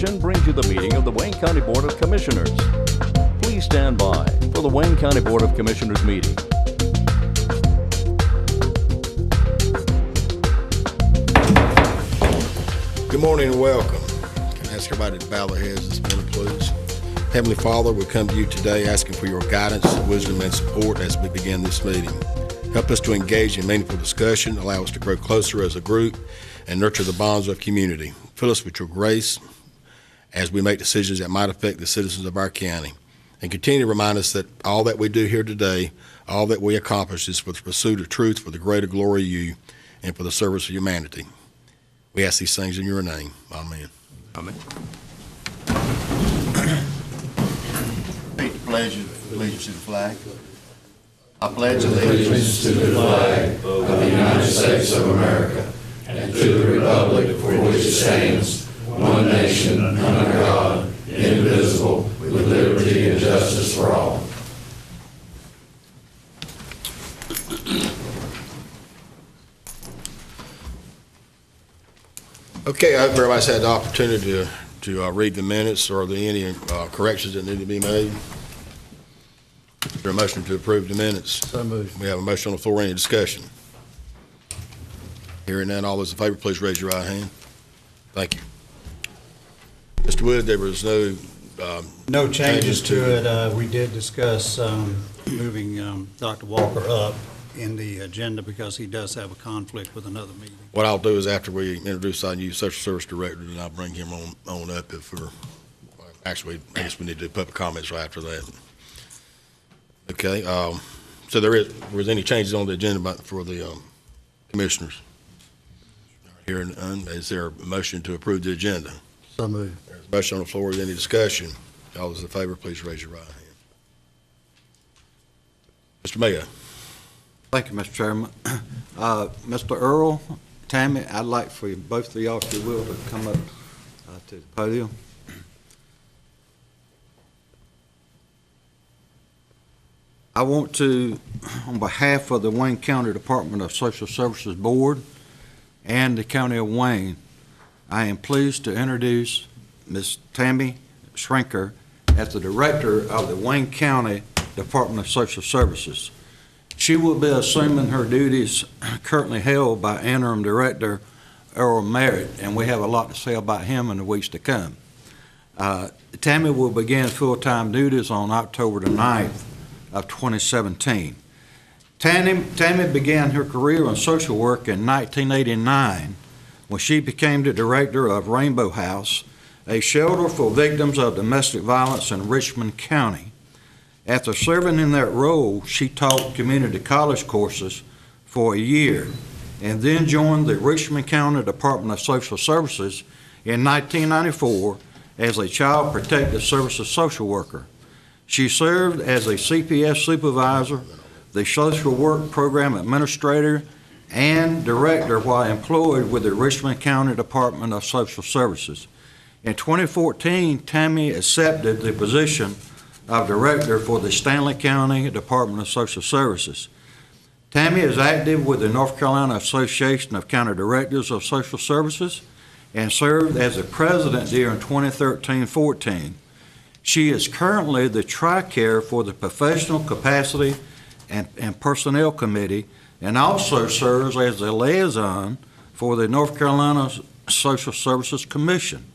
Television brings you the meeting of the Wayne County Board of Commissioners. Please stand by for the Wayne County Board of Commissioners meeting. Good morning and welcome. Can I ask everybody to bow their heads this morning, please? Heavenly Father, we come to you today asking for your guidance, wisdom, and support as we begin this meeting. Help us to engage in meaningful discussion, allow us to grow closer as a group, and nurture the bonds of community. Fill us with your grace as we make decisions that might affect the citizens of our county. And continue to remind us that all that we do here today, all that we accomplish is for the pursuit of truth, for the greater glory of you, and for the service of humanity. We ask these things in your name. Amen. Amen. Repeat the pledge of allegiance to the flag. I pledge allegiance to the flag of the United States of America and to the republic for which it stands, one nation, under God, indivisible, with liberty and justice for all. Okay, I hope everybody's had the opportunity to read the minutes. Are there any corrections that need to be made? Is there a motion to approve the minutes? So moved. We have a motion on the floor. Any discussion? Hearing none, all those in favor, please raise your right hand. Thank you. Mr. Wood, there was no changes to it. We did discuss moving Dr. Walker up in the agenda because he does have a conflict with another meeting. What I'll do is after we introduce our new social service director, then I'll bring him on up if we're, actually, I guess we need to do public comments right after that. Okay, so was any changes on the agenda for the commissioners? Hearing none, is there a motion to approve the agenda? So moved. There's a motion on the floor. Is there any discussion? All those in favor, please raise your right hand. Mr. Mayor. Thank you, Mr. Chairman. Mr. Earl, Tammy, I'd like for you, both of y'all, if you will, to come up to the podium. I want to, on behalf of the Wayne County Department of Social Services Board and the County of Wayne, I am pleased to introduce Ms. Tammy Schrenker as the Director of the Wayne County Department of Social Services. She will be assuming her duties currently held by Interim Director Earl Merritt, and we have a lot to say about him in the weeks to come. Tammy will begin full-time duties on October the 9th of 2017. Tammy began her career in social work in 1989 when she became the director of Rainbow House, a shelter for victims of domestic violence in Richmond County. After serving in that role, she taught community college courses for a year and then joined the Richmond County Department of Social Services in 1994 as a Child Protective Services social worker. She served as a CPS supervisor, the social work program administrator, and director while employed with the Richmond County Department of Social Services. In 2014, Tammy accepted the position of director for the Stanley County Department of Social Services. Tammy is active with the North Carolina Association of County Directors of Social Services and served as the president during 2013-14. She is currently the Tri-Care for the Professional Capacity and Personnel Committee and also serves as the liaison for the North Carolina Social Services Commission.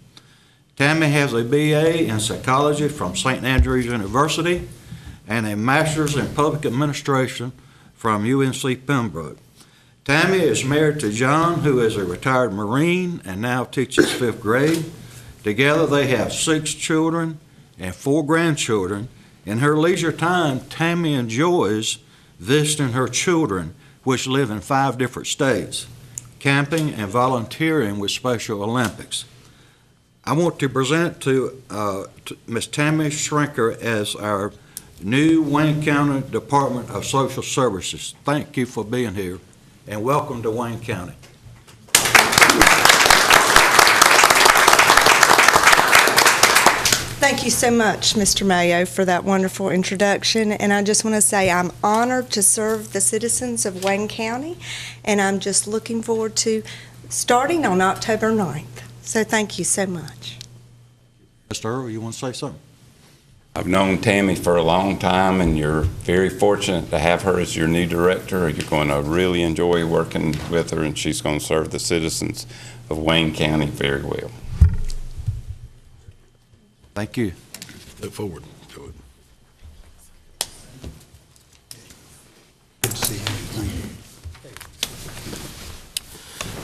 Tammy has a BA in psychology from St. Andrews University and a master's in public administration from UNC Pembroke. Tammy is married to John, who is a retired Marine and now teaches 5th grade. Together they have 6 children and 4 grandchildren. In her leisure time, Tammy enjoys visiting her children, which live in 5 different states, camping and volunteering with Special Olympics. I want to present to Ms. Tammy Schrenker as our new Wayne County Department of Social Services. Thank you for being here, and welcome to Wayne County. Thank you so much, Mr. Mayo, for that wonderful introduction. And I just want to say I'm honored to serve the citizens of Wayne County, and I'm just looking forward to starting on October 9th. So thank you so much. Mr. Earl, you want to say something? I've known Tammy for a long time, and you're very fortunate to have her as your new director. You're going to really enjoy working with her, and she's going to serve the citizens of Wayne County very well. Thank you. Look forward to it. Good to see you. Thank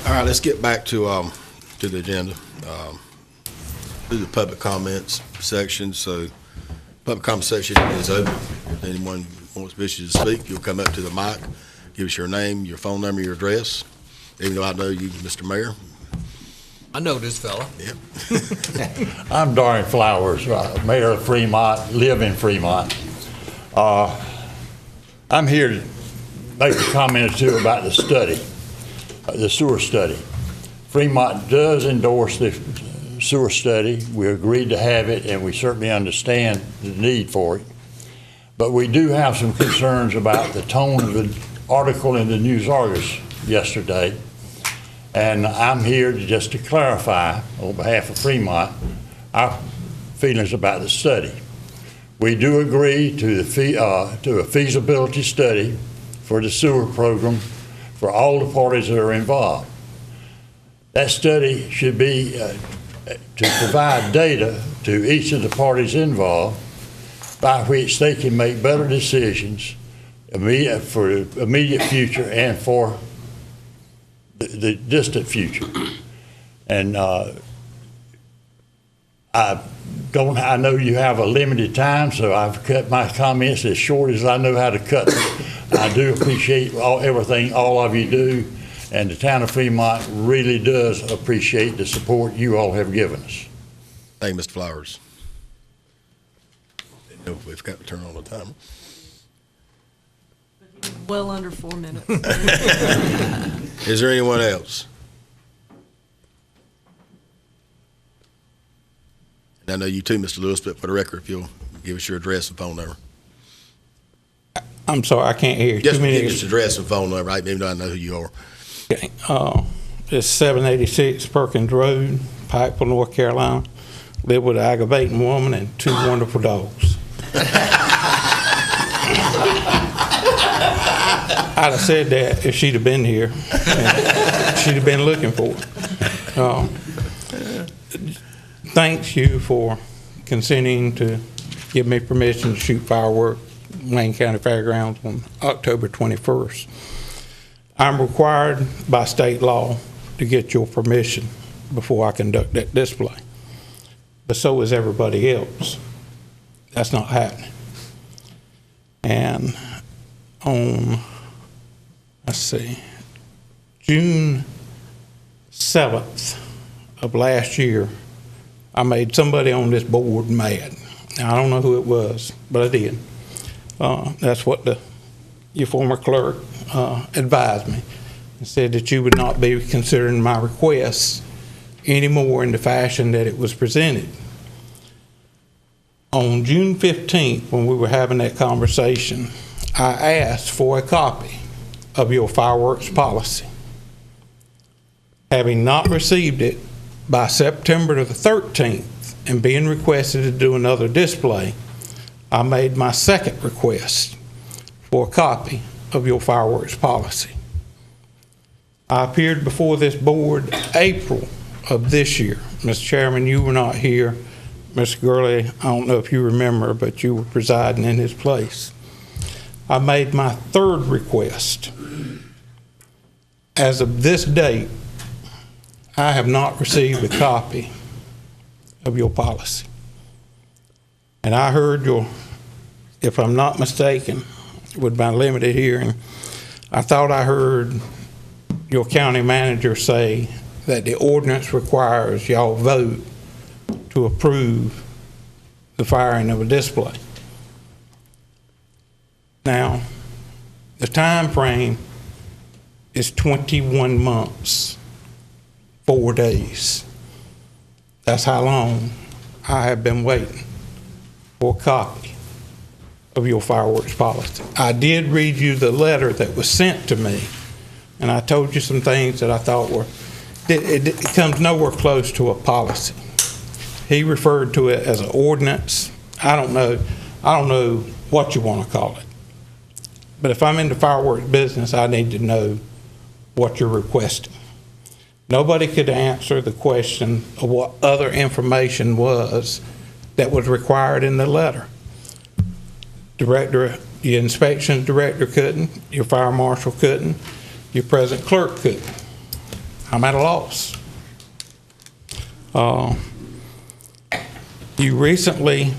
you. All right, let's get back to the agenda. Do the public comments section. So public comment section is open. If anyone wishes to speak, you'll come up to the mic, give us your name, your phone number, your address. Even though I know you, Mr. Mayor. I know this fella. Yep. I'm Darren Flowers, Mayor of Fremont, live in Fremont. I'm here to make a comment or two about the study, the sewer study. Fremont does endorse the sewer study. We agreed to have it, and we certainly understand the need for it. But we do have some concerns about the tone of the article in the News Argus yesterday. And I'm here just to clarify, on behalf of Fremont, our feelings about the study. We do agree to a feasibility study for the sewer program for all the parties that are involved. That study should be to provide data to each of the parties involved by which they can make better decisions for the immediate future and for the distant future. And I know you have a limited time, so I've cut my comments as short as I know how to cut them. I do appreciate everything all of you do, and the town of Fremont really does appreciate the support you all have given us. Thank you, Mr. Flowers. Didn't know if we've got to turn on the timer. Well under 4 minutes. Is there anyone else? And I know you too, Mr. Lewis, but for the record, if you'll give us your address and phone number. I'm sorry, I can't hear you. Just give us your address and phone number, right? Even though I know who you are. Okay. It's 786 Perkins Road, Pikeville, North Carolina. Live with an aggravating woman and 2 wonderful dogs. I'd have said that if she'd have been here. She'd have been looking for it. Thanks you for consenting to give me permission to shoot fireworks at Wayne County Fairgrounds on October 21st. I'm required by state law to get your permission before I conduct that display. But so is everybody else. That's not happening. And on, let's see, June 7th of last year, I made somebody on this board mad. Now, I don't know who it was, but I did. That's what your former clerk advised me, and said that you would not be considering my requests anymore in the fashion that it was presented. On June 15th, when we were having that conversation, I asked for a copy of your fireworks policy. Having not received it by September the 13th and being requested to do another display, I made my second request for a copy of your fireworks policy. I appeared before this board April of this year. Mr. Chairman, you were not here. Mr. Gurley, I don't know if you remember, but you were presiding in his place. I made my third request. As of this date, I have not received a copy of your policy. And I heard if I'm not mistaken, with my limited hearing, I thought I heard your county manager say that the ordinance requires y'all vote to approve the firing of a display. Now, the time frame is 21 months, 4 days. That's how long I have been waiting for a copy of your fireworks policy. I did read you the letter that was sent to me, and I told you some things that I thought it comes nowhere close to a policy. He referred to it as an ordinance. I don't know what you want to call it. But if I'm in the fireworks business, I need to know what you're requesting. Nobody could answer the question of what other information was that was required in the letter. Your inspection director couldn't, your fire marshal couldn't, your present clerk couldn't. I'm at a loss. You recently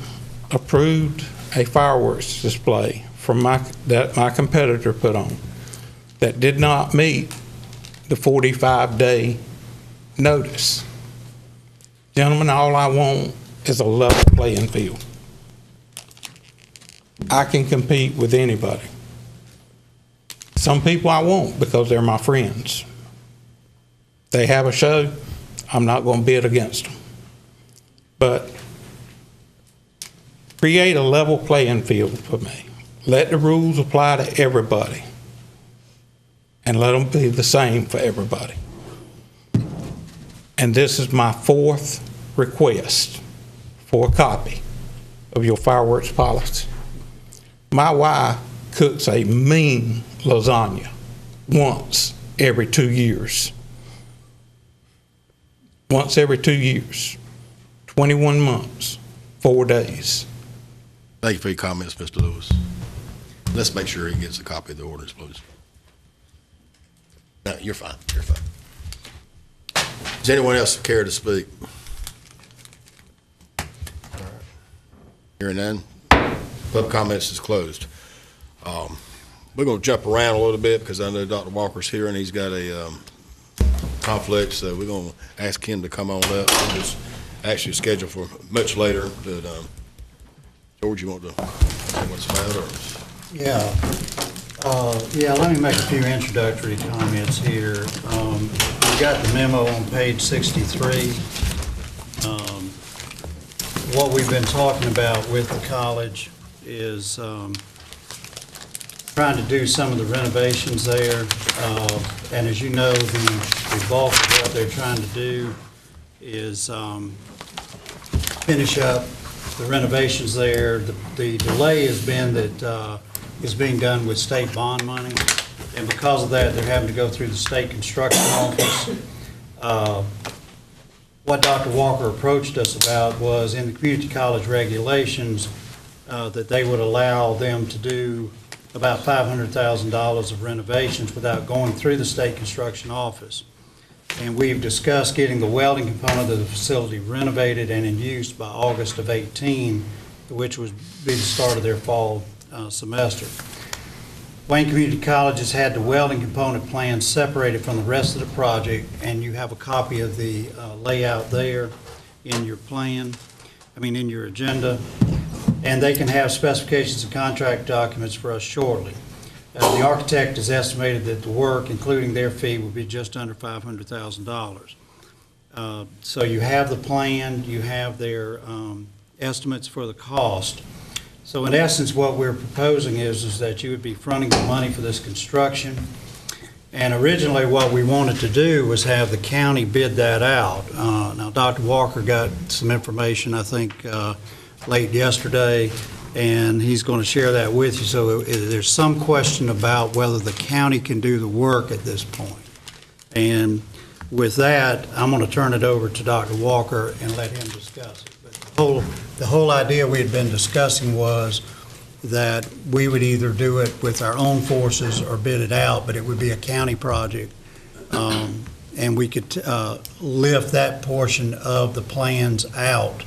approved a fireworks display that my competitor put on that did not meet the 45-day notice. Gentlemen, all I want is a level playing field. I can compete with anybody. Some people I won't because they're my friends. They have a show, I'm not going to bid against them. But create a level playing field for me. Let the rules apply to everybody. And let them be the same for everybody. And this is my 4th request for a copy of your fireworks policy. My wife cooks a mean lasagna once every 2 years. Once every 2 years. 21 months, 4 days. Thank you for your comments, Mr. Lewis. Let's make sure he gets a copy of the ordinance, please. No, you're fine. You're fine. Does anyone else care to speak? Hearing none, public comments is closed. We're going to jump around a little bit because I know Dr. Walker's here and he's got a conflict, so we're going to ask him to come on up. It's actually scheduled for much later. But George, you want to say what's about? Or? Yeah, let me make a few introductory comments here. We've got the memo on page 63. What we've been talking about with the college is trying to do some of the renovations there. And as you know, the bulk of what they're trying to do is finish up the renovations there. The delay has been that it's being done with state bond money, and because of that, they're having to go through the state construction office. What Dr. Walker approached us about was in the community college regulations that they would allow them to do about $500,000 of renovations without going through the state construction office. And we've discussed getting the welding component of the facility renovated and in use by August of 18, which would be the start of their fall semester. Wayne Community College has had the welding component plan separated from the rest of the project, and you have a copy of the layout there in your in your agenda. And they can have specifications and contract documents for us shortly. The architect has estimated that the work, including their fee, will be just under $500,000. So you have the plan, you have their estimates for the cost. So in essence, what we're proposing is that you would be fronting the money for this construction. And originally what we wanted to do was have the county bid that out. Now Dr. Walker got some information, I think, late yesterday, and he's going to share that with you. So there's some question about whether the county can do the work at this point. And with that, I'm going to turn it over to Dr. Walker and let him discuss it. But the whole idea we had been discussing was that we would either do it with our own forces or bid it out, but it would be a county project. And we could lift that portion of the plans out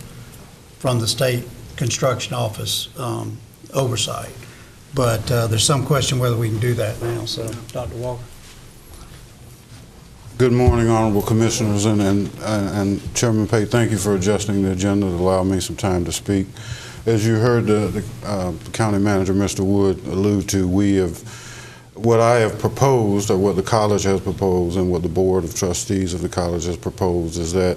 from the state construction office oversight. But there's some question whether we can do that now. So, Dr. Walker. Good morning, Honorable Commissioners, and Chairman Pate, thank you for adjusting the agenda to allow me some time to speak. As you heard the County Manager, Mr. Wood, allude to, what I have proposed, or what the college has proposed, and what the Board of Trustees of the college has proposed, is that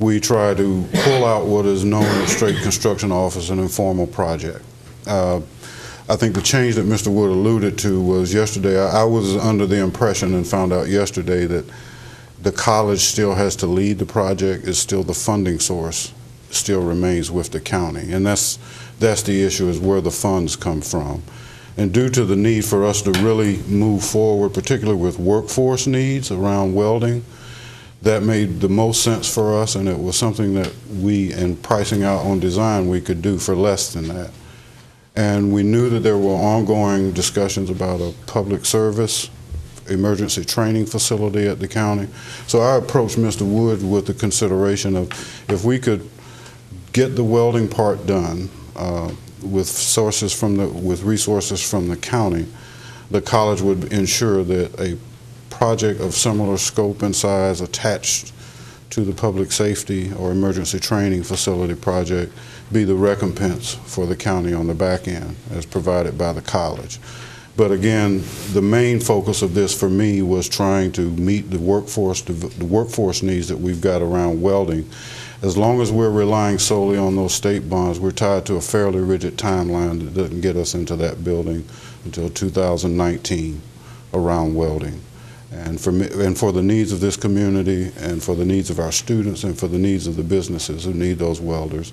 we try to pull out what is known as straight construction office, an informal project. I think the change that Mr. Wood alluded to was yesterday. I was under the impression and found out yesterday that the college still has to lead the project, is still the funding source, still remains with the county. And that's the issue, is where the funds come from. And due to the need for us to really move forward, particularly with workforce needs around welding, that made the most sense for us, and it was something that we, in pricing out on design, we could do for less than that. And we knew that there were ongoing discussions about a public service emergency training facility at the county. So I approached Mr. Wood with the consideration of, if we could get the welding part done with resources from the county, the college would ensure that a project of similar scope and size attached to the public safety or emergency training facility project be the recompense for the county on the back end, as provided by the college. But again, the main focus of this for me was trying to meet the workforce needs that we've got around welding. As long as we're relying solely on those state bonds, we're tied to a fairly rigid timeline that doesn't get us into that building until 2019 around welding. And for the needs of this community, and for the needs of our students, and for the needs of the businesses who need those welders,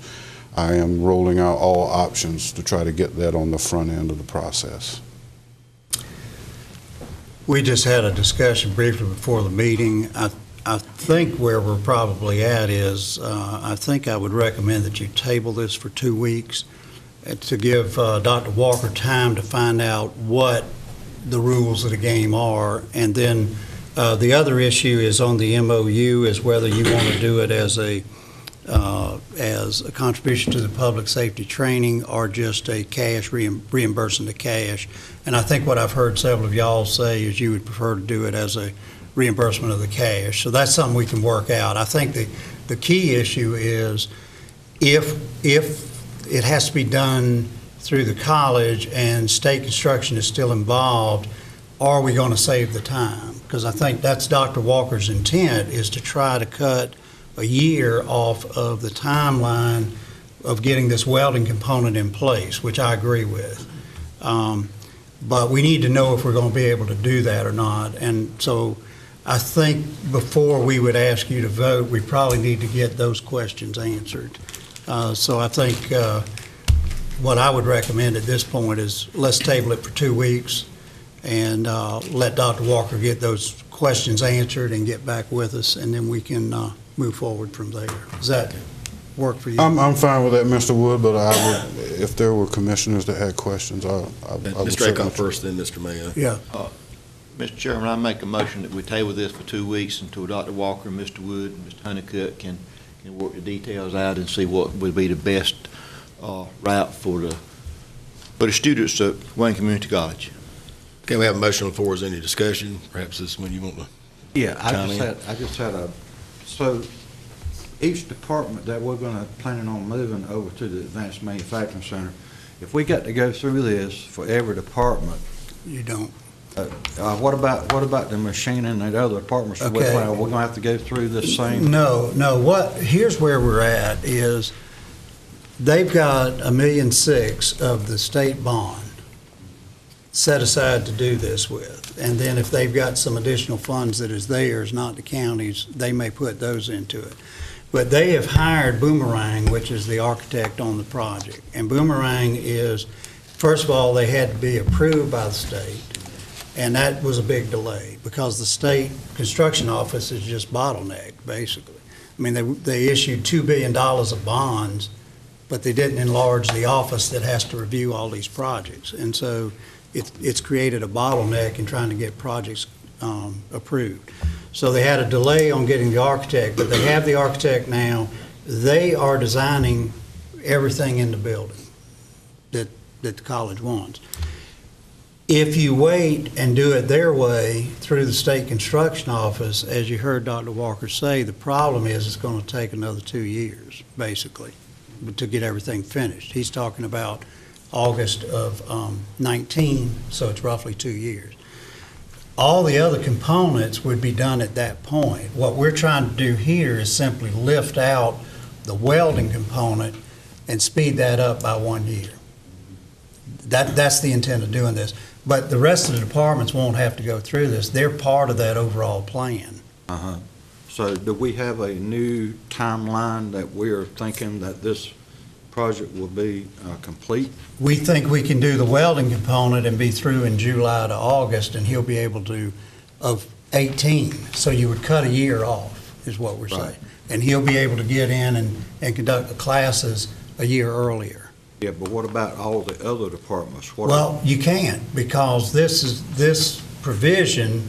I am rolling out all options to try to get that on the front end of the process. We just had a discussion briefly before the meeting. I think where we're probably at is, I think I would recommend that you table this for 2 weeks to give Dr. Walker time to find out what the rules of the game are. And then the other issue is on the MOU, is whether you want to do it as a contribution to the public safety training or just a cash reimbursing the cash. And I think what I've heard several of y'all say is you would prefer to do it as a reimbursement of the cash. So that's something we can work out. I think the key issue is if it has to be done through the college and state construction is still involved, are we going to save the time? Because I think that's Dr. Walker's intent, is to try to cut a year off of the timeline of getting this welding component in place, which I agree with. But we need to know if we're going to be able to do that or not. And so I think before we would ask you to vote, we probably need to get those questions answered. So I think what I would recommend at this point is let's table it for 2 weeks and let Dr. Walker get those questions answered and get back with us, and then we can move forward from there. Does that work for you? I'm fine with that, Mr. Wood, but I would, if there were commissioners that had questions, I would Mr. Acon first, then Mr. Mayo. Yeah. Mr. Chairman, I make a motion that we table this for 2 weeks until Dr. Walker, Mr. Wood, and Mr. Honeycutt can work the details out and see what would be the best route for the students at Wayne Community College. Okay, we have a motion on the floor. Is there any discussion? Perhaps this is when you want to. Yeah, I just had so each department that we're planning on moving over to the Advanced Manufacturing Center, if we got to go through this for every department. You don't. What about the machining and the other departments? Okay. We're going to have to go through this same? No. Here's where we're at is they've got $1.6 million of the state bond set aside to do this with. And then if they've got some additional funds that is theirs, not the county's, they may put those into it. But they have hired Boomerang, which is the architect on the project. And Boomerang is, first of all, they had to be approved by the state. And that was a big delay because the state construction office is just bottlenecked, basically. I mean, they issued $2 billion of bonds, but they didn't enlarge the office that has to review all these projects. And so it's created a bottleneck in trying to get projects approved. So they had a delay on getting the architect, but they have the architect now. They are designing everything in the building that the college wants. If you wait and do it their way through the state construction office, as you heard Dr. Walker say, the problem is it's going to take another 2 years, basically, to get everything finished. He's talking about August of 19, so it's roughly 2 years. All the other components would be done at that point. What we're trying to do here is simply lift out the welding component and speed that up by 1 year. That's the intent of doing this. But the rest of the departments won't have to go through this. They're part of that overall plan. So do we have a new timeline that we are thinking that this project will be complete? We think we can do the welding component and be through in July to August, and he'll be able to, of 18. So you would cut a year off, is what we're saying. And he'll be able to get in and conduct the classes a year earlier. Yeah, but what about all the other departments? Well, you can't, because this provision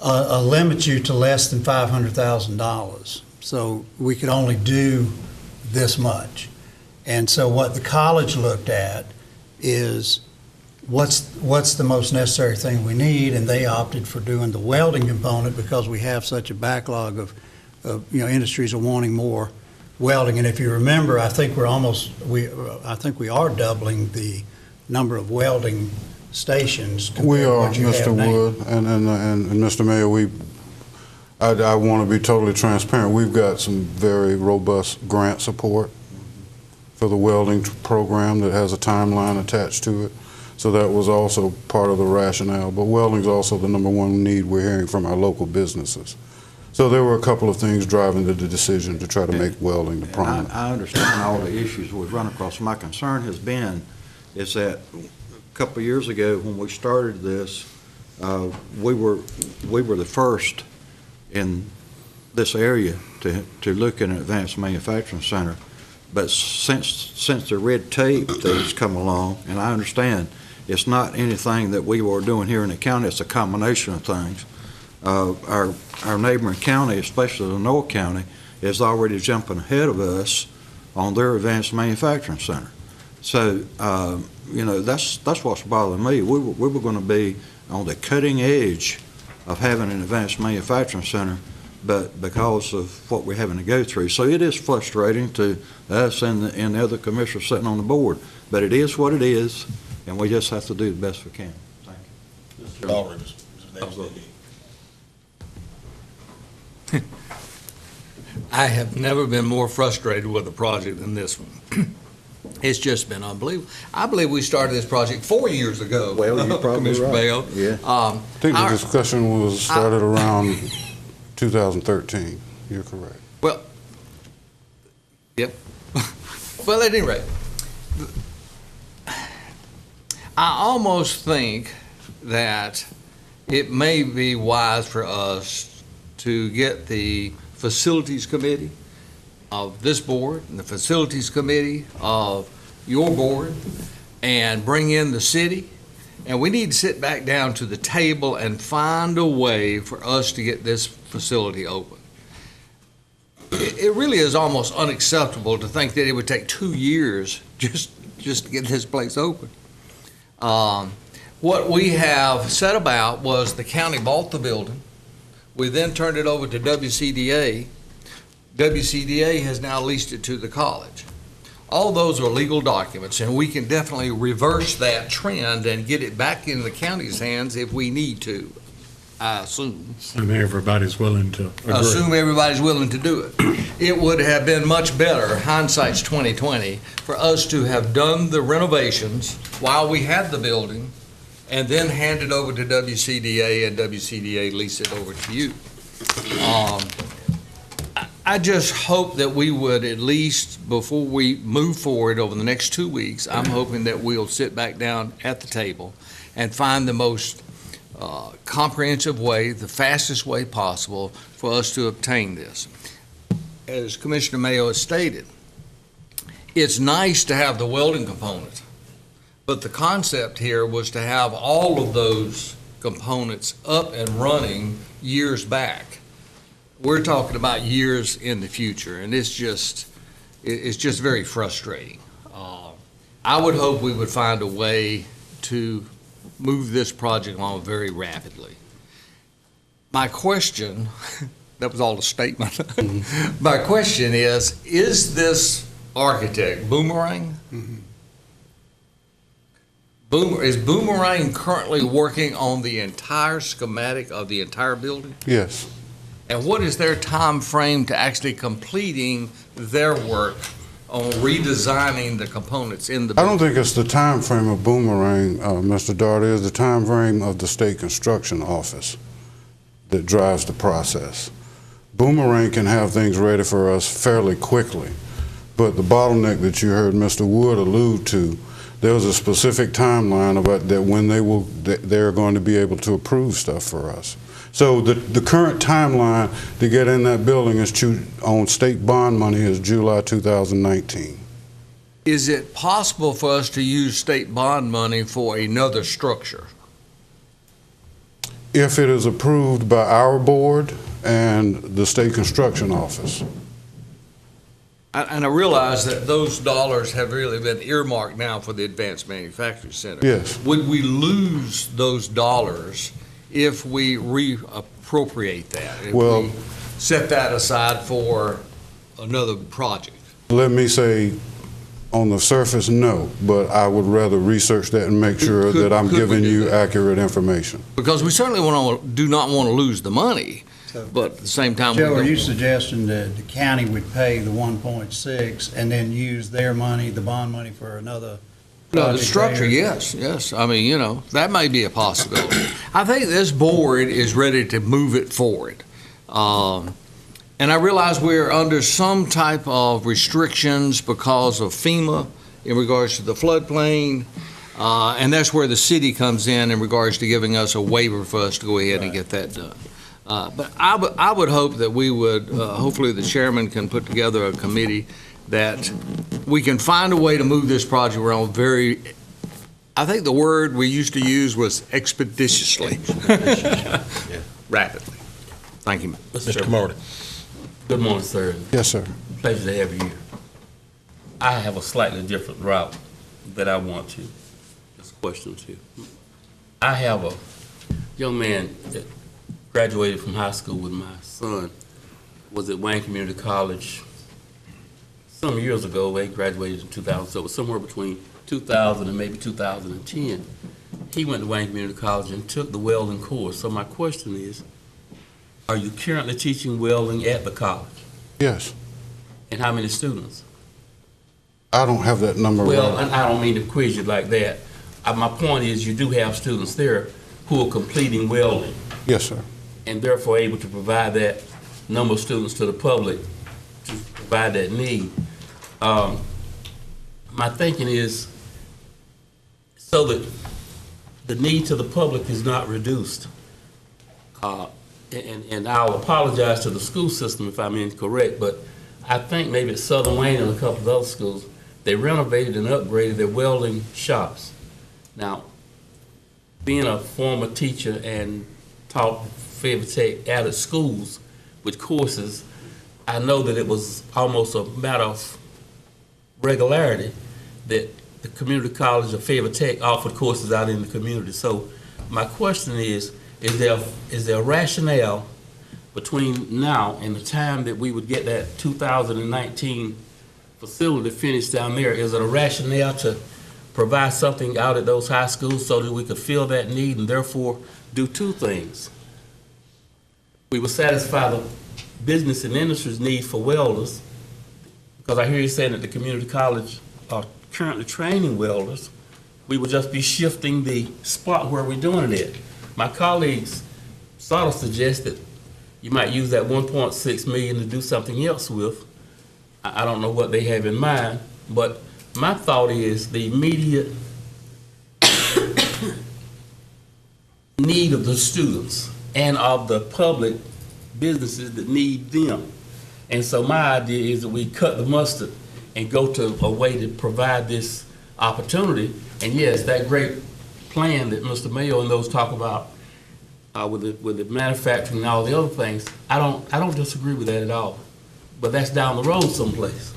limits you to less than $500,000. So we could only do this much. And so what the college looked at is what's the most necessary thing we need, and they opted for doing the welding component because we have such a backlog of industries are wanting more welding. And if you remember, I think we are doubling the number of welding stations. We are, Mr. Wood, and Mr. Mayor, I want to be totally transparent. We've got some very robust grant support for the welding program that has a timeline attached to it. So that was also part of the rationale. But welding is also the number one need we're hearing from our local businesses. So there were a couple of things driving the decision to try to make welding the prominent. I understand all the issues we've run across. My concern has been is that a couple of years ago when we started this, we were the first in this area to look at an advanced manufacturing center. But since the red tape that's come along, and I understand it's not anything that we were doing here in the county, it's a combination of things. Our neighboring county, especially Lenore County, is already jumping ahead of us on their advanced manufacturing center. So, that's what's bothering me. We were going to be on the cutting edge of having an advanced manufacturing center, but because of what we're having to go through. So it is frustrating to us and the other commissioners sitting on the board, but it is what it is, and we just have to do the best we can. Thank you. Mr. Ballard, I have never been more frustrated with a project than this one. It's just been unbelievable. I believe we started this project 4 years ago. Well, you're probably Commissioner right. Bayo. Yeah. I think the discussion was started around 2013. You're correct. Well, yep. Well, at any rate, I almost think that it may be wise for us to get the facilities committee of this board and the facilities committee of your board and bring in the city. And we need to sit back down to the table and find a way for us to get this facility open. It really is almost unacceptable to think that it would take 2 years just to get this place open. What we have set about was the county bought the building. We then turned it over to WCDA. WCDA has now leased it to the college. All those are legal documents, and we can definitely reverse that trend and get it back in the county's hands if we need to, I assume. And everybody's willing to agree. Assume everybody's willing to do it. It would have been much better, hindsight's 2020, for us to have done the renovations while we had the building and then hand it over to WCDA and WCDA lease it over to you. I just hope that we would, at least before we move forward over the next 2 weeks, I'm hoping that we'll sit back down at the table and find the most comprehensive way, the fastest way possible for us to obtain this. As Commissioner Mayo has stated, it's nice to have the welding component, but the concept here was to have all of those components up and running years back. We're talking about years in the future, and it's just very frustrating. I would hope we would find a way to move this project along very rapidly. My question, that was all a statement. My question is this architect, Boomerang? Is Boomerang currently working on the entire schematic of the entire building? Yes. And what is their time frame to actually completing their work on redesigning the components in the building? I don't think it's the time frame of Boomerang, Mr. Dart, it's the time frame of the State Construction Office that drives the process. Boomerang can have things ready for us fairly quickly, but the bottleneck that you heard Mr. Wood allude to, there was a specific timeline about that when they're going to be able to approve stuff for us. So the current timeline to get in that building is on state bond money is July 2019. Is it possible for us to use state bond money for another structure? If it is approved by our board and the state construction office. And I realize that those dollars have really been earmarked now for the Advanced Manufacturing Center. Yes. Would we lose those dollars if we reappropriate that? If Well, we set that aside for another project? let me say, on the surface, no, but I would rather research that and make sure that I'm giving you accurate information. Because we certainly do not want to lose the money, but at the same time. Joe, are you suggesting that the county would pay the 1.6 and then use their money, the bond money, for another No, the project structure, there? yes. I mean, that may be a possibility. I think this board is ready to move it forward. And I realize we're under some type of restrictions because of FEMA in regards to the floodplain, and that's where the city comes in regards to giving us a waiver for us to go ahead and get that done. But I would hope that we would, hopefully the chairman can put together a committee that we can find a way to move this project around I think the word we used to use was expeditiously. Rapidly. Thank you, Mr. Marty. Good morning, sir. Yes, sir. Pleasure to have you here. I have a slightly different route that I want to ask questions to. I have a young man that graduated from high school with my son, was at Wayne Community College some years ago. They graduated in 2000, so it was somewhere between 2000 and maybe 2010. He went to Wayne Community College and took the welding course. So my question is, are you currently teaching welding at the college? Yes. And how many students? I don't have that number. Well, right. and I don't mean to quiz you like that. My point is you do have students there who are completing welding Yes, sir. and therefore able to provide that number of students to the public to provide that need. My thinking is so that the need to the public is not reduced. And I'll apologize to the school system if I'm incorrect, but I think maybe at Southern Wayne and a couple of other schools, they renovated and upgraded their welding shops. Now, being a former teacher and taught Fayetteville Tech out at schools with courses, I know that it was almost a matter of regularity that the community college of Fayetteville Tech offered courses out in the community. So my question is there a rationale between now and the time that we would get that 2019 facility finished down there? Is it a rationale to provide something out at those high schools so that we could fill that need and therefore do two things? We would satisfy the business and industry's need for welders, because I hear you saying that the community college are currently training welders. We would just be shifting the spot where we're doing it at. My colleagues sort of suggested you might use that 1.6 million to do something else with. I don't know what they have in mind, but my thought is the immediate need of the students and of the public businesses that need them. And so my idea is that we cut the mustard and go to a way to provide this opportunity. And yes, that great plan that Mr. Mayo and those talk about with the manufacturing and all the other things, I don't disagree with that at all. But that's down the road someplace.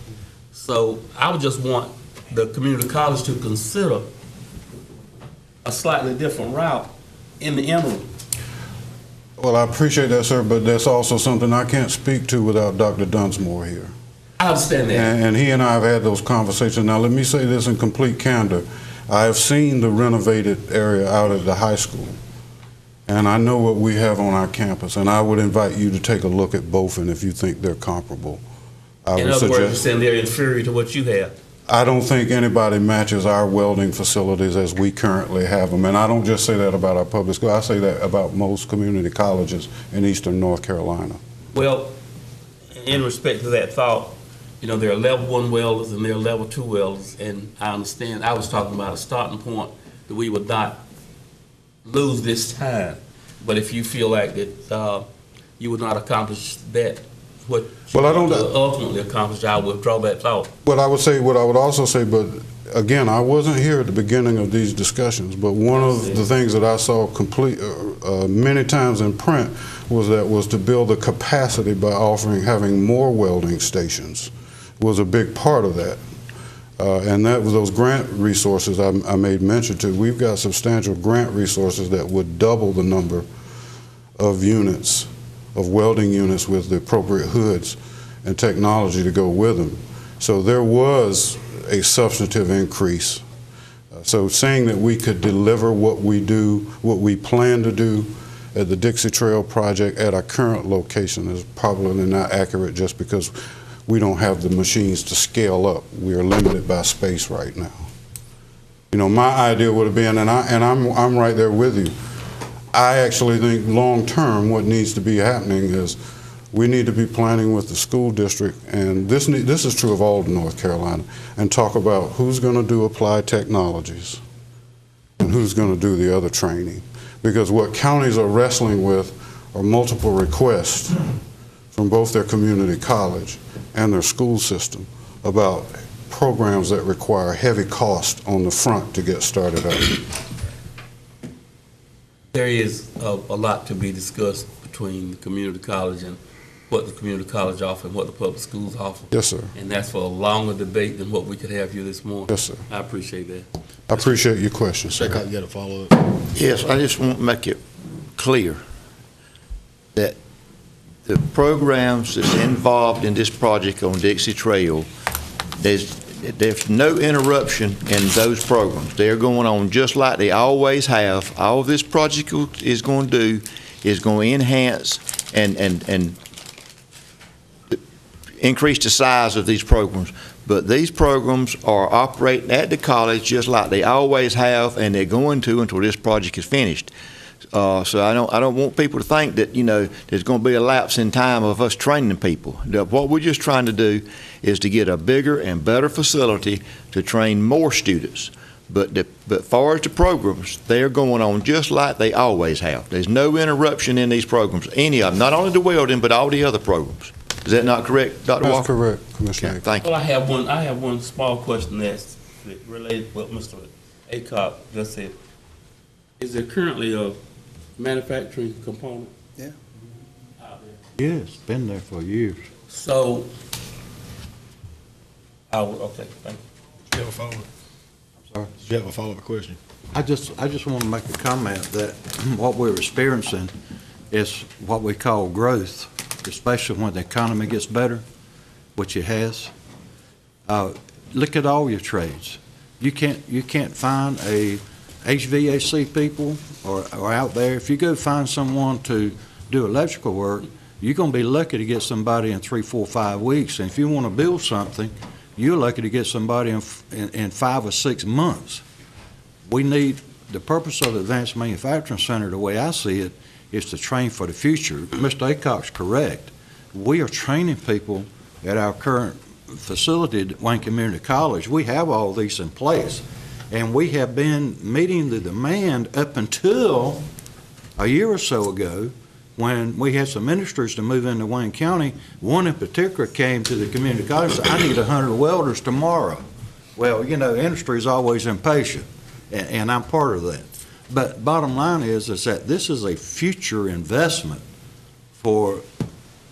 So I would just want the community college to consider a slightly different route in the interim. Well, I appreciate that, sir, but that's also something I can't speak to without Dr. Dunsmore here. I understand that. And he and I have had those conversations. Now, let me say this in complete candor. I have seen the renovated area out at the high school, and I know what we have on our campus, and I would invite you to take a look at both, and if you think they're comparable, I would In other words, you're suggest. saying they're inferior to what you have. I don't think anybody matches our welding facilities as we currently have them, and I don't just say that about our public school. I say that about most community colleges in eastern North Carolina. Well, in respect to that thought, you know, there are level 1 welders and there are level 2 welders, and I understand, I was talking about a starting point that we would not lose this time. But if you feel like that you would not accomplish that, what you want to ultimately accomplish, I will withdraw that thought. Well, I would say, what I would also say, but again, I wasn't here at the beginning of these discussions, but one of the things that I saw many times in print was to build the capacity by having more welding stations was a big part of that. And that was those grant resources I made mention to. We've got substantial grant resources that would double the number of units, of welding units with the appropriate hoods and technology to go with them. So there was a substantive increase. So saying that we could deliver what we plan to do at the Dixie Trail project at our current location is probably not accurate, just because we don't have the machines to scale up. We are limited by space right now. You know, my idea would have been, and I'm right there with you, I actually think long term what needs to be happening is we need to be planning with the school district, and this is true of all of North Carolina, and talk about who's going to do applied technologies and who's going to do the other training. Because what counties are wrestling with are multiple requests from both their community college and their school system about programs that require heavy cost on the front to get started up. There is a lot to be discussed between the community college and what the community college offer and what the public schools offer. Yes, sir. And that's for a longer debate than what we could have here this morning. Yes, sir. I appreciate that. I appreciate your question, sir. You got a follow-up? Yes, I just want to make it clear that the programs that's involved in this project on Dixie Trail, there's no interruption in those programs. They're going on just like they always have. All this project is going to do is going to enhance and increase the size of these programs. But these programs are operating at the college just like they always have, and they're going to until this project is finished. So I don't want people to think that, you know, there's going to be a lapse in time of us training people. What we're just trying to do is to get a bigger and better facility to train more students. But far as the programs, they're going on just like they always have. There's no interruption in these programs, any of them, not only the welding, but all the other programs. Is that not correct, Dr. Walker? That's correct, Commissioner. Okay, thank you. Well, I have one small question that's related to what Mr. Acock just said. Is there currently a manufacturing component? Yeah. Out there? Yeah, it's been there for years. So, okay, thank you. Do you have a follow-up? I'm sorry? Do you have a follow-up question? I just want to make a comment that what we're experiencing is what we call growth, especially when the economy gets better, which it has. Look at all your trades. You can't find a HVAC people or out there. If you go find someone to do electrical work, you're going to be lucky to get somebody in 3, 4, 5 weeks. And if you want to build something, you're lucky to get somebody in 5 or 6 months. We need, the purpose of the Advanced Manufacturing Center, the way I see it, is to train for the future. Mr. Acock's correct. We are training people at our current facility at Wayne Community College. We have all these in place. And we have been meeting the demand up until a year or so ago when we had some ministers to move into Wayne County. One in particular came to the community college and said, I need 100 welders tomorrow. Well, you know, industry is always impatient, and I'm part of that. But bottom line is that this is a future investment for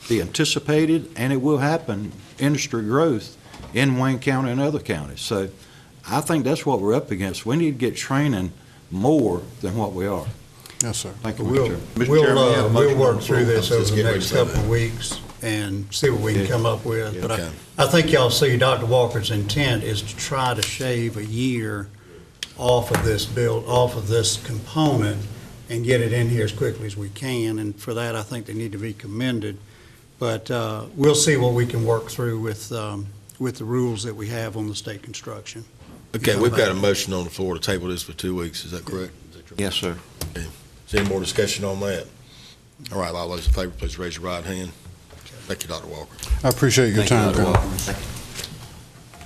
the anticipated, and it will happen, industry growth in Wayne County and other counties. So I think that's what we're up against. We need to get training more than what we are. Yes, sir. Thank you, We'll work through this over the next couple of weeks and see what we can come up with. But I think y'all see Dr. Walker's intent is to try to shave a year off of this component and get it in here as quickly as we can. And for that, I think they need to be commended. But we'll see what we can work through with the rules that we have on the state construction. Okay, we've got a motion on the floor to table this for 2 weeks. Is that correct? Yes, sir. Okay. Is there any more discussion on that? All right, all those in favor, please raise your right hand. Thank you, Dr. Walker. I appreciate your time, Dr. Colonel. Walker.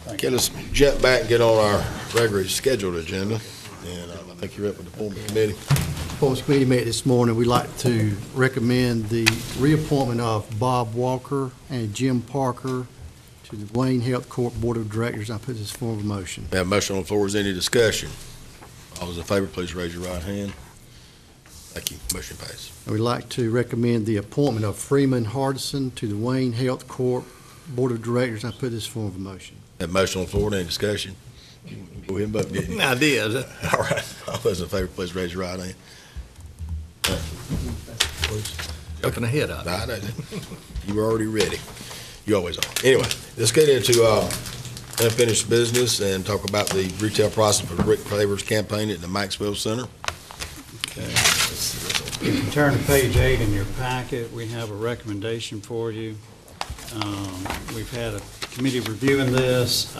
Okay, let's jump back and get on our regularly scheduled agenda. And I think you're up with the appointment committee. Appointments Committee met this morning. We'd like to recommend the reappointment of Bob Walker and Jim Parker to the Wayne Health Corp Board of Directors. I put this in form of a motion. We have a motion on the floor. Is there any discussion? All those in favor, please raise your right hand. Thank you. Motion passes. We'd like to recommend the appointment of Freeman Hardison to the Wayne Health Corp Board of Directors. I put this in form of a motion. Have a motion on the floor. Any discussion? Go ahead and vote, didn't you? I did. All right. All those in favor, please raise your right hand. Jumping ahead of it. Nah, no, you were already ready. You always are. Anyway, let's get into unfinished business and talk about the retail pricing for the Rick Favors campaign at the Maxwell Center. Okay. If you turn to page 8 in your packet, we have a recommendation for you. We've had a committee reviewing this.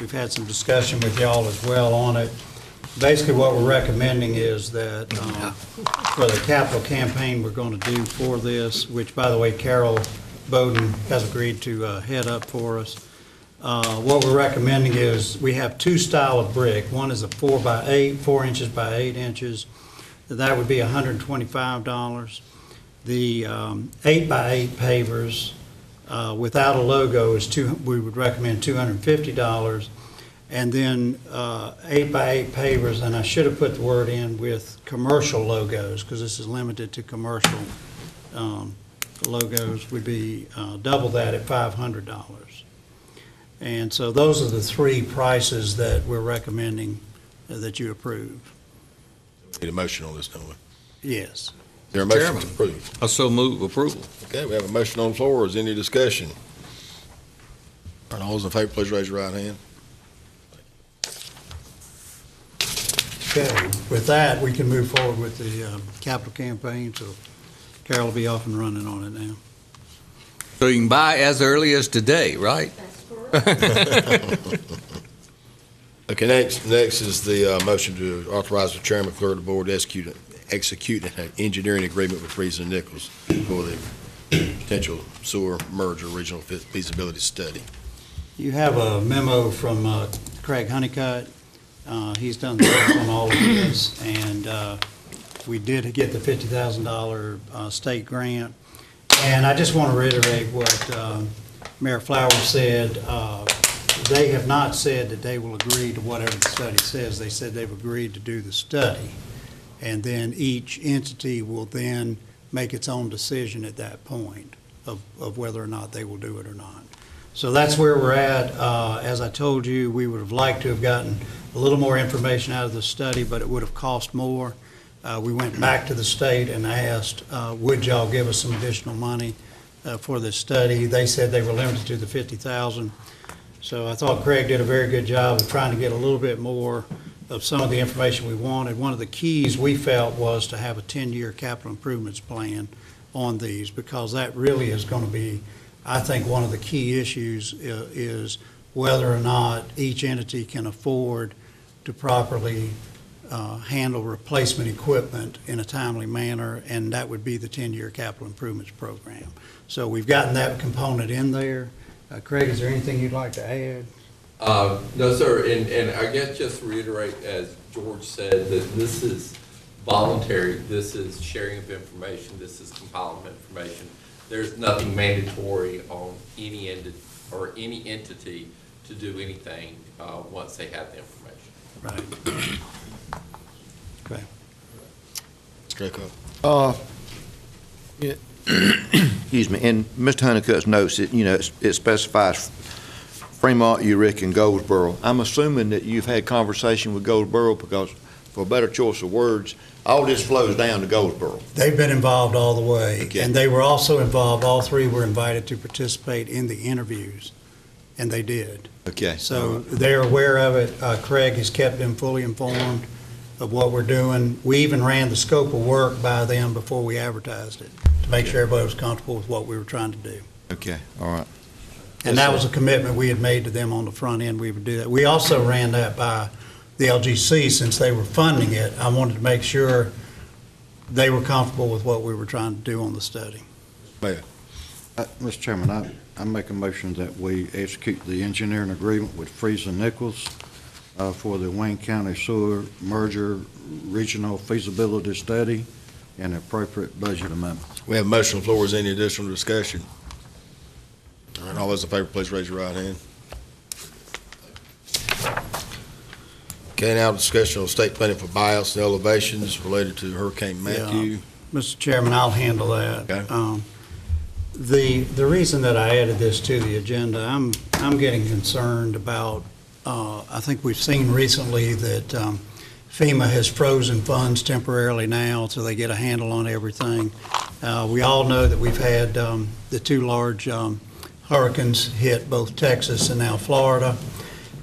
We've had some discussion with y'all as well on it. Basically, what we're recommending is that for the capital campaign we're going to do for this, which, by the way, Carol Bowden has agreed to head up for us. What we're recommending is we have two style of brick. One is a 4x8, 4 inches by 8 inches. That would be $125. The 8x8 pavers without a logo we would recommend $250. And then 8x8 pavers, and I should have put the word in with commercial logos because this is limited to commercial logos, would be double that at $500. And so those are the three prices that we're recommending that you approve. Need a motion on this, don't we? Yes. Is there a motion Chairman. to approve? I so move approval. Okay, we have a motion on the floor. Is there any discussion? All right, all those in favor, please raise your right hand. Okay, with that, we can move forward with the capital campaign, so Carol will be off and running on it now. So you can buy as early as today, right? Okay, next is the motion to authorize the chairman, clerk of the board to execute an engineering agreement with Reason Nichols for the potential sewer merger regional feasibility study. You have a memo from Craig Honeycutt. He's done the work on all of this, and we did get the $50,000 state grant. And I just want to reiterate what Mayor Flowers said. They have not said that they will agree to whatever the study says. They said they've agreed to do the study, and then each entity will then make its own decision at that point of whether or not they will do it or not. So that's where we're at. As I told you, we would have liked to have gotten a little more information out of the study, but it would have cost more. We went back to the state and asked, would y'all give us some additional money for this study? They said they were limited to the $50,000. So I thought Craig did a very good job of trying to get a little bit more of some of the information we wanted. One of the keys we felt was to have a 10-year capital improvements plan on these, because that really is going to be, I think, one of the key issues is whether or not each entity can afford to properly handle replacement equipment in a timely manner, and that would be the 10-year capital improvements program. So we've gotten that component in there. Craig, is there anything you'd like to add? No, sir, and I guess just to reiterate, as George said, that this is voluntary, this is sharing of information, this is compiling of information. There's nothing mandatory on any entity to do anything once they have the information. Right. Okay. Excuse me, in Mr. Honeycutt's notes, it specifies Fremont, Urick, and Goldsboro. I'm assuming that you've had conversation with Goldsboro because, for a better choice of words, all this flows down to Goldsboro. They've been involved all the way, Okay. and they were also involved, all three were invited to participate in the interviews, and they did. Okay. So they're aware of it. Craig has kept them fully informed of what we're doing. We even ran the scope of work by them before we advertised it, to make sure everybody was comfortable with what we were trying to do. Okay, all right. And that was a commitment we had made to them on the front end, we would do that. We also ran that by the LGC since they were funding it. I wanted to make sure they were comfortable with what we were trying to do on the study. Mayor. Mr. Chairman, I make a motion that we execute the engineering agreement with Freeze and Nichols for the Wayne County Sewer Merger Regional Feasibility Study and appropriate budget amendments. We have a motion on the floor. Is there any additional discussion? All right, all those in favor, please raise your right hand. Okay, now discussion on state planning for buyouts and elevations related to Hurricane Matthew. Mr. Chairman, I'll handle that. Okay. The reason that I added this to the agenda, I'm getting concerned about, I think we've seen recently that FEMA has frozen funds temporarily now until they get a handle on everything. We all know that we've had the two large hurricanes hit both Texas and now Florida.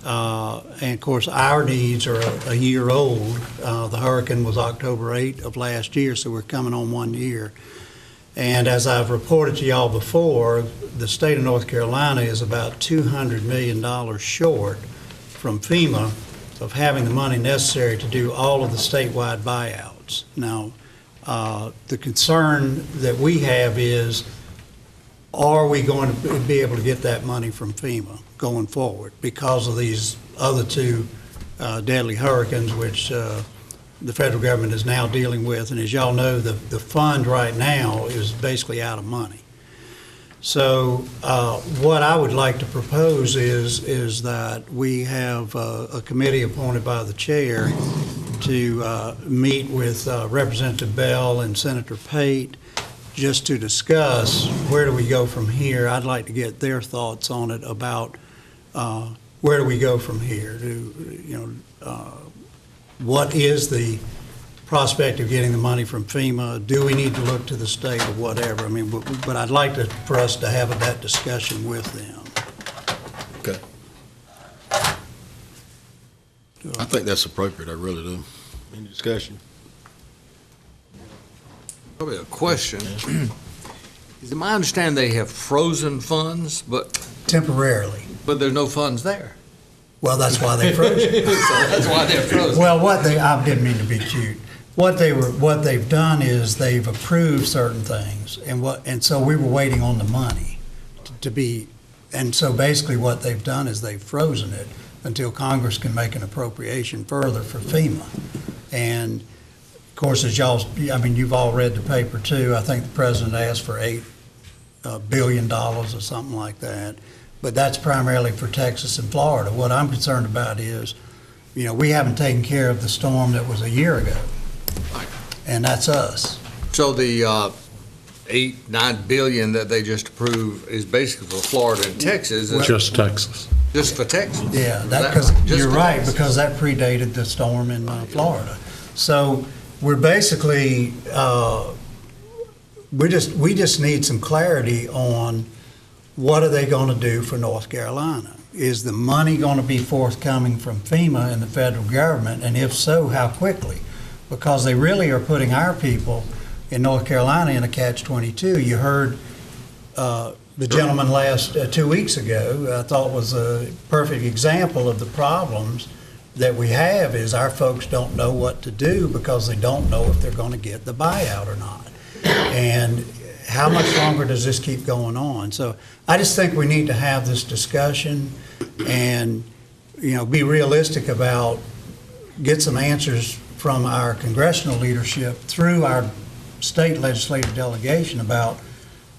And of course, our needs are a year old. The hurricane was October 8th of last year, so we're coming on 1 year. And as I've reported to y'all before, the state of North Carolina is about $200 million short from FEMA of having the money necessary to do all of the statewide buyouts. Now, the concern that we have is, are we going to be able to get that money from FEMA going forward because of these other two deadly hurricanes, which the federal government is now dealing with? And as y'all know, the fund right now is basically out of money. So what I would like to propose is that we have a committee appointed by the chair to meet with Representative Bell and Senator Pate just to discuss where do we go from here. I'd like to get their thoughts on it about where do we go from here. What is the prospect of getting the money from FEMA? Do we need to look to the state or whatever? I mean, but I'd like for us to have that discussion with them. Okay. I think that's appropriate. I really do. Any discussion? Probably a question. Is it my understanding they have frozen funds, but temporarily, but there's no funds there? Well, that's why they froze. So that's why they're frozen. Well, I didn't mean to be cute. What they've done is they've approved certain things, and so we were waiting on the money to be, and so basically what they've done is they've frozen it until Congress can make an appropriation further for FEMA. And of course, as you've all read the paper too. I think the president asked for $8 billion or something like that. But that's primarily for Texas and Florida. What I'm concerned about is, we haven't taken care of the storm that was a year ago, and that's us. So the $8-9 billion that they just approved is basically for Florida and Texas. Just Texas. Just for Texas. Yeah, because you're right, because that predated the storm in Florida. So we're basically we just need some clarity on what are they going to do for North Carolina. Is the money going to be forthcoming from FEMA and the federal government, and if so, how quickly? Because they really are putting our people in North Carolina in a catch-22. You heard the gentleman 2 weeks ago, I thought was a perfect example of the problems that we have is our folks don't know what to do because they don't know if they're going to get the buyout or not. And how much longer does this keep going on? So I just think we need to have this discussion and, be realistic about, get some answers from our congressional leadership through our state legislative delegation about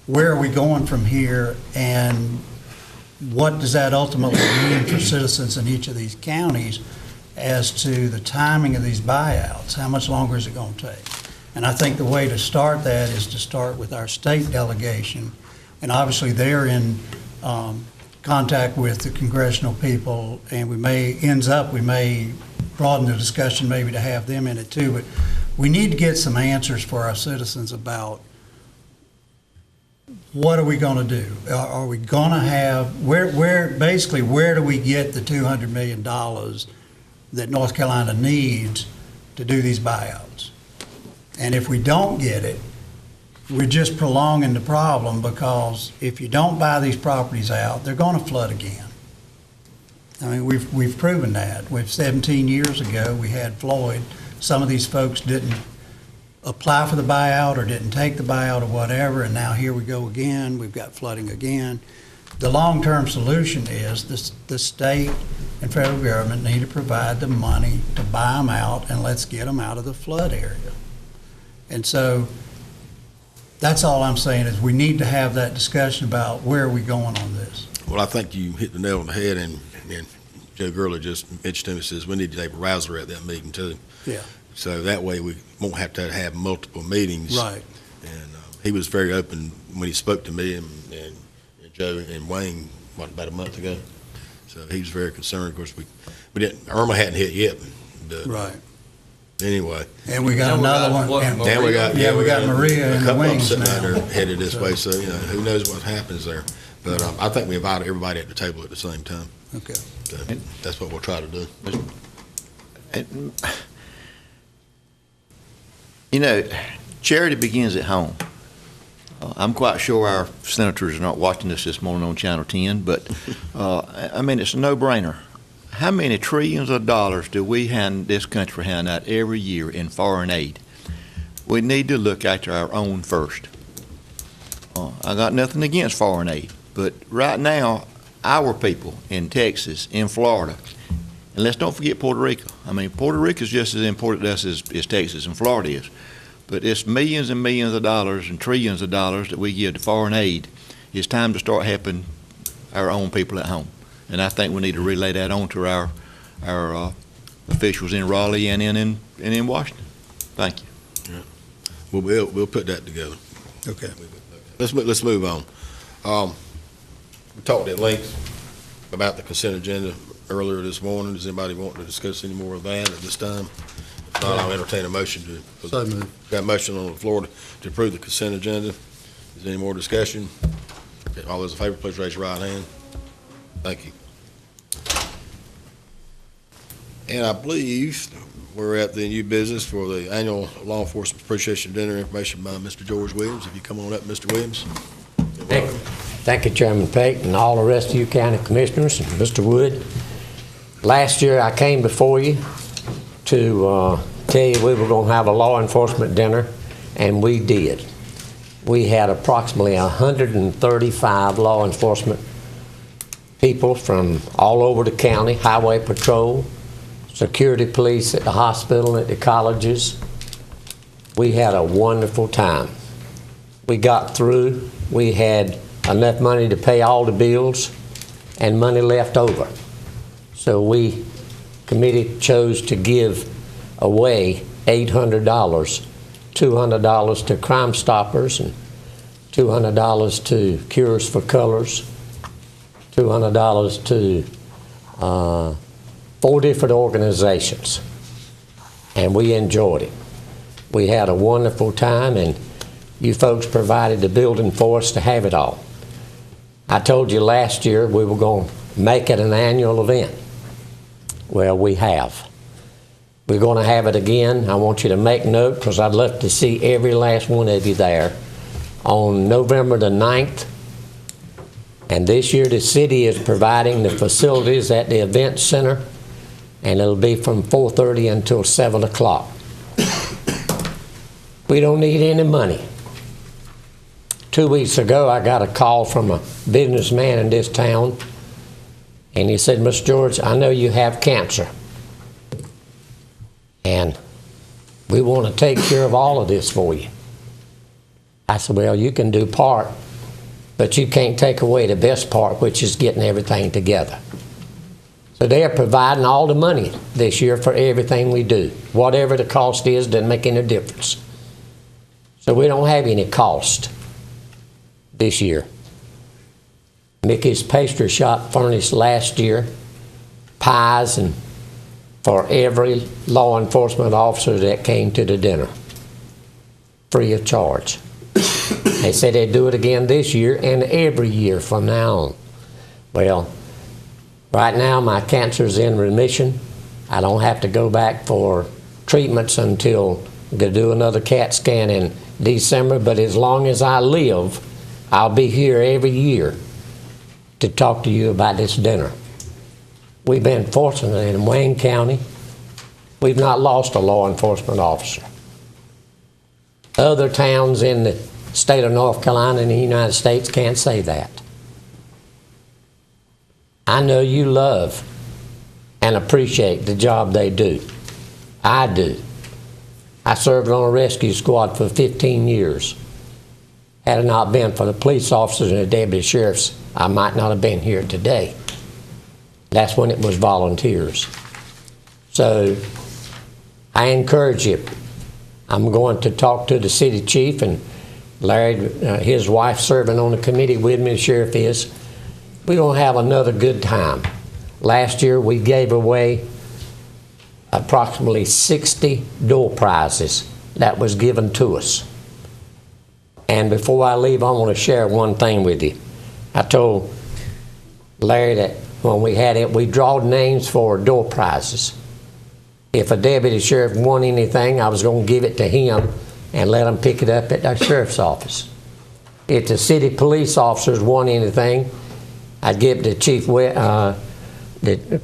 where are we going from here and what does that ultimately mean for citizens in each of these counties as to the timing of these buyouts. How much longer is it going to take? And I think the way to start that is to start with our state delegation. And obviously they're in contact with the congressional people, and we may broaden the discussion maybe to have them in it too. But we need to get some answers for our citizens about what are we going to do? Are we going to have, where do we get the $200 million that North Carolina needs to do these buyouts? And if we don't get it, we're just prolonging the problem, because if you don't buy these properties out, they're going to flood again. I mean, we've proven that. 17 years ago, we had Floyd. Some of these folks didn't apply for the buyout or didn't take the buyout or whatever, and now here we go again, we've got flooding again. The long-term solution is the state and federal government need to provide the money to buy them out, and let's get them out of the flood area. And so that's all I'm saying, is we need to have that discussion about where are we going on this. Well, I think you hit the nail on the head, and Joe Gurley just mentioned to me, says we need to take a rouser at that meeting too. Yeah. So that way we won't have to have multiple meetings. Right. And he was very open when he spoke to me and Joe and Wayne, about a month ago. So he was very concerned. Of course, we didn't, Irma hadn't hit yet. But right. Anyway. And we got another one. And we got Maria in the wings sitting now. out there headed this way. So, who knows what happens there. But I think we invited everybody at the table at the same time. Okay. So that's what we'll try to do. Charity begins at home. I'm quite sure our senators are not watching this morning on Channel 10, but it's a no-brainer. How many trillions of dollars do we hand this country hand out every year in foreign aid? We need to look after our own first. I got nothing against foreign aid, but right now, our people in Texas, in Florida, and let's don't forget Puerto Rico. Puerto Rico is just as important to us as Texas and Florida is. But it's millions and millions of dollars and trillions of dollars that we give to foreign aid. It's time to start helping our own people at home. And I think we need to relay that on to our officials in Raleigh and in Washington. Thank you. Yeah. We'll put that together. Okay. Let's move on. We talked at length about the consent agenda earlier this morning. Does anybody want to discuss any more of that at this time? If not, I'll entertain a motion to. So moved. Got a motion on the floor to approve the consent agenda. Is there any more discussion? Okay, all those in favor, please raise your right hand. Thank you. And I believe we're at the new business for the annual Law Enforcement Appreciation Dinner, information by Mr. George Williams. If you come on up, Mr. Williams. Thank you, Chairman Pate, and all the rest of you county commissioners, and Mr. Wood. Last year I came before you to tell you we were going to have a law enforcement dinner, and we did. We had approximately 135 law enforcement people from all over the county, highway patrol, security police at the hospital, at the colleges. We had a wonderful time. We got through. We had enough money to pay all the bills and money left over. So we, committee, chose to give away $800, $200 to Crime Stoppers and $200 to Cures for Colors, $200 to 4 different organizations, and we enjoyed it. We had a wonderful time, and you folks provided the building for us to have it all. I told you last year we were going to make it an annual event. Well, we have. We're going to have it again. I want you to make note, because I'd love to see every last one of you there on November the 9th. And this year the city is providing the facilities at the event center, and it'll be from 4:30 until 7 o'clock. We don't need any money. 2 weeks ago, I got a call from a businessman in this town, and he said, "Mr. George, I know you have cancer, and we want to take care of all of this for you." I said, "Well, you can do part, but you can't take away the best part, which is getting everything together." So they are providing all the money this year for everything we do. Whatever the cost is, doesn't make any difference. So we don't have any cost this year. Mickey's Pastry Shop furnished last year pies and for every law enforcement officer that came to the dinner, free of charge. They said they'd do it again this year and every year from now on. Well, right now my cancer's in remission. I don't have to go back for treatments until I'm going to do another CAT scan in December, but as long as I live, I'll be here every year to talk to you about this dinner. We've been fortunate in Wayne County. We've not lost a law enforcement officer. Other towns in the state of North Carolina and the United States can't say that. I know you love and appreciate the job they do. I do. I served on a rescue squad for 15 years. Had it not been for the police officers and the deputy sheriffs, I might not have been here today. That's when it was volunteers. So I encourage you. I'm going to talk to the city chief, and Larry, his wife serving on the committee with me, the sheriff is. We're going to have another good time. Last year we gave away approximately 60 door prizes that was given to us. And before I leave, I want to share one thing with you. I told Larry that when we had it, we drawed names for door prizes. If a deputy sheriff won anything, I was going to give it to him and let him pick it up at the sheriff's office. If the city police officers won anything, I'd give it to Chief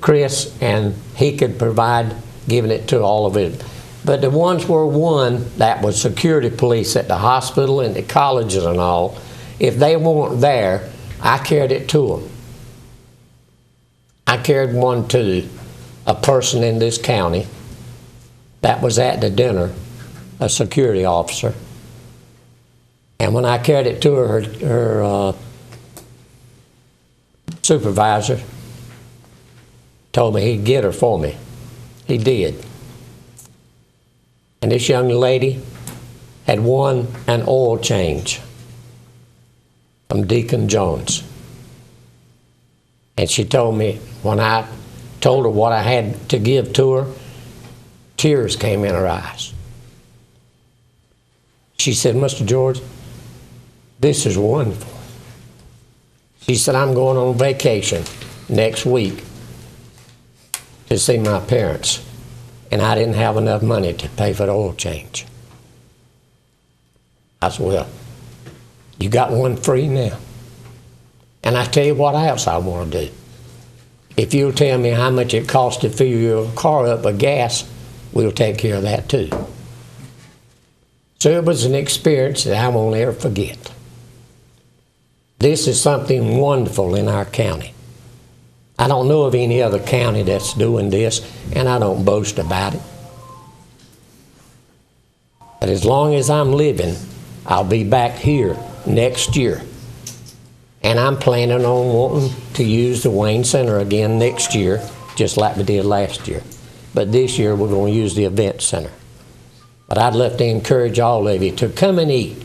Chris, and he could provide giving it to all of it. But the ones were won that was security police at the hospital and the colleges and all, if they weren't there, I carried it to them. I carried one to a person in this county that was at the dinner, a security officer. And when I carried it to her supervisor told me he'd get her for me. He did. And this young lady had won an oil change from Deacon Jones. And she told me, when I told her what I had to give to her, tears came in her eyes. She said, Mr. George, this is wonderful. She said, I'm going on vacation next week to see my parents, and I didn't have enough money to pay for the oil change. I said, well, you got one free now. And I tell you what else I want to do. If you'll tell me how much it costs to fill your car up with gas, we'll take care of that too. So it was an experience that I won't ever forget. This is something wonderful in our county. I don't know of any other county that's doing this, and I don't boast about it. But as long as I'm living, I'll be back here next year. And I'm planning on wanting to use the Wayne Center again next year, just like we did last year. But this year we're going to use the event center. But I'd love to encourage all of you to come and eat.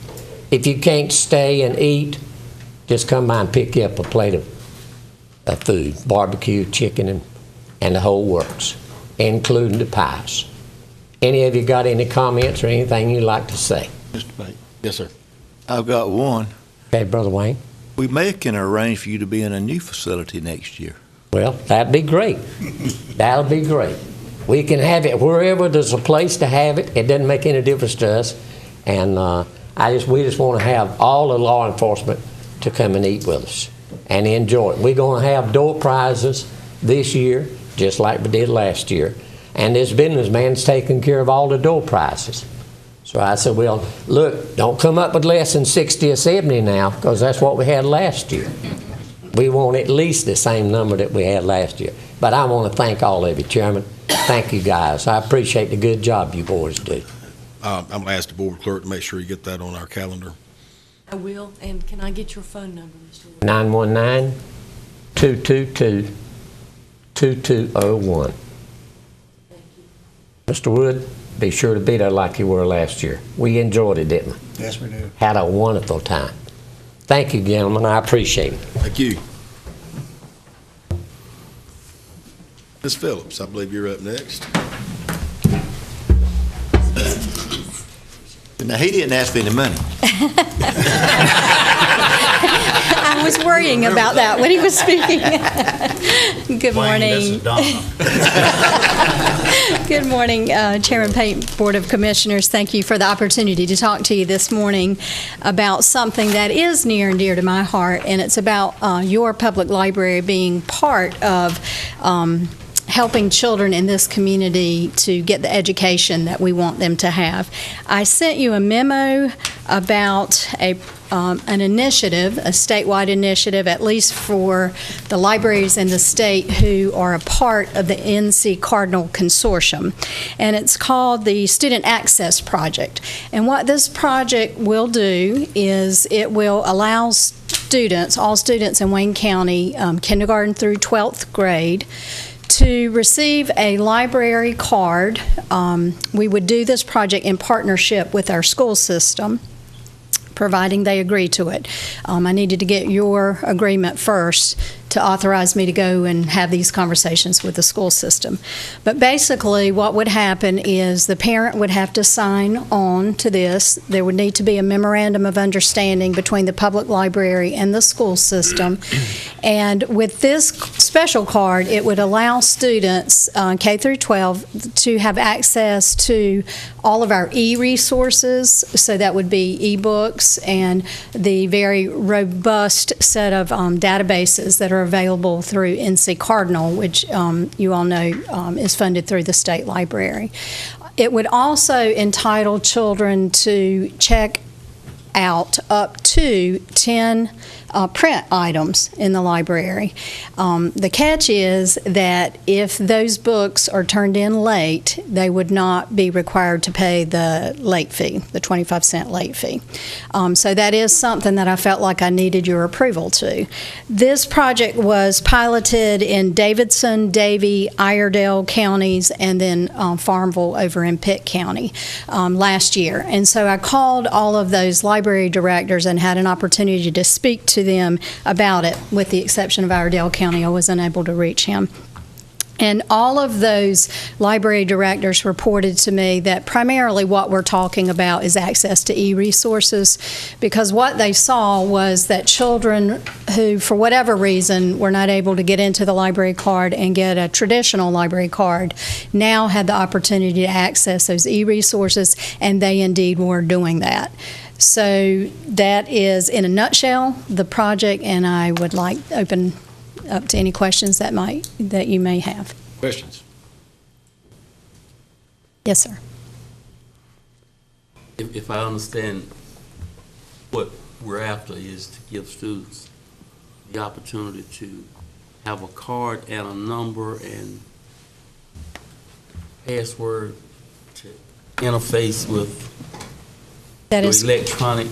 If you can't stay and eat, just come by and pick you up a plate of food, barbecue, chicken, and the whole works, including the pies. Any of you got any comments or anything you'd like to say? Mr. Bates. Yes, sir. I've got one. Okay, Brother Wayne. We may can arrange for you to be in a new facility next year. Well, that'd be great. That'll be great. We can have it wherever there's a place to have it. It doesn't make any difference to us. And we just want to have all the law enforcement to come and eat with us and enjoy it. We're going to have door prizes this year, just like we did last year. And this businessman's taking care of all the door prizes. So I said, well, look, don't come up with less than 60 or 70 now, because that's what we had last year. We want at least the same number that we had last year. But I want to thank all of you, Chairman. Thank you, guys. I appreciate the good job you boys do. I'm going to ask the board clerk to make sure you get that on our calendar. I will, and can I get your phone number, Mr. Wood? 919-222-2201. Mr. Wood, be sure to be there like you were last year. We enjoyed it, didn't we? Yes, we do. Had a wonderful time. Thank you, gentlemen. I appreciate it. Thank you. Ms. Phillips, I believe you're up next. Now, he didn't ask for any money. I was worrying about that when he was speaking. Good morning. Good morning, Chairman Payne, Board of Commissioners. Thank you for the opportunity to talk to you this morning about something that is near and dear to my heart, and it's about your public library being part of helping children in this community to get the education that we want them to have. I sent you a memo about an initiative, a statewide initiative, at least for the libraries in the state who are a part of the NC Cardinal Consortium. And it's called the Student Access Project. And what this project will do is it will allow students, all students in Wayne County, kindergarten through 12th grade, to receive a library card. We would do this project in partnership with our school system, providing they agree to it. I needed to get your agreement first to authorize me to go and have these conversations with the school system. But basically, what would happen is the parent would have to sign on to this. There would need to be a memorandum of understanding between the public library and the school system. And with this special card, it would allow students, K through 12, to have access to all of our e-resources. So that would be e-books and the very robust set of databases that are available through NC Cardinal, which you all know is funded through the state library. It would also entitle children to check out up to 10 print items in the library. The catch is that if those books are turned in late, they would not be required to pay the late fee, the 25-cent late fee. So that is something that I felt like I needed your approval to. This project was piloted in Davidson, Davie, Iredell counties, and then Farmville over in Pitt County last year. And so I called all of those library directors and had an opportunity to speak to them about it. With the exception of Iredell County, I was unable to reach him. And all of those library directors reported to me that primarily what we're talking about is access to e-resources, because what they saw was that children who, for whatever reason, were not able to get into the library card and get a traditional library card now had the opportunity to access those e-resources, and they indeed were doing that. So that is, in a nutshell, the project, and I would like to open up to any questions that you may have. Questions? Yes, sir. If I understand, what we're after is to give students the opportunity to have a card and a number and password to interface with electronic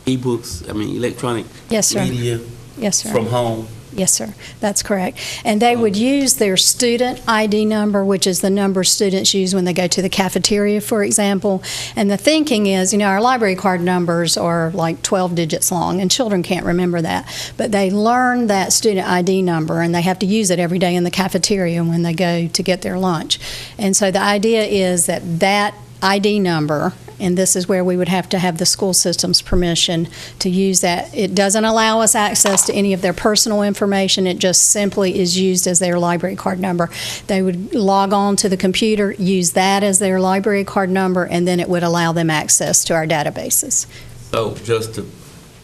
e-books, electronic Yes, sir. media Yes, sir. from home. Yes, sir. That's correct. And they would use their student ID number, which is the number students use when they go to the cafeteria, for example. And the thinking is, our library card numbers are like 12 digits long, and children can't remember that. But they learn that student ID number, and they have to use it every day in the cafeteria when they go to get their lunch. And so the idea is that ID number, and this is where we would have to have the school system's permission to use that. It doesn't allow us access to any of their personal information. It just simply is used as their library card number. They would log on to the computer, use that as their library card number, and then it would allow them access to our databases. So just to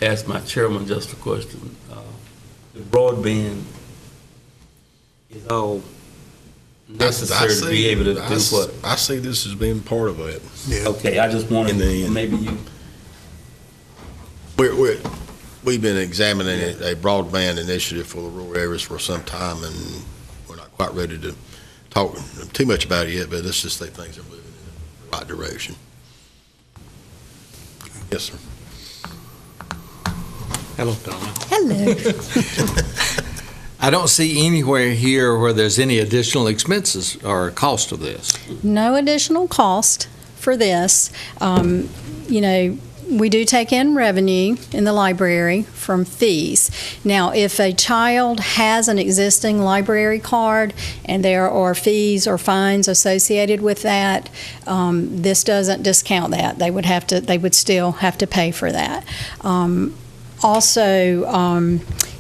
ask my chairman just a question, the broadband is all necessary to be able to do what? I see this as being part of it. Yeah. Okay, I just wanted maybe you. We've been examining a broadband initiative for the rural areas for some time, and we're not quite ready to talk too much about it yet, but let's just say things are moving in the right direction. Yes, sir. Hello, Donna. Hello. I don't see anywhere here where there's any additional expenses or cost of this. No additional cost for this. We do take in revenue in the library from fees. Now, if a child has an existing library card and there are fees or fines associated with that, this doesn't discount that. They would still have to pay for that.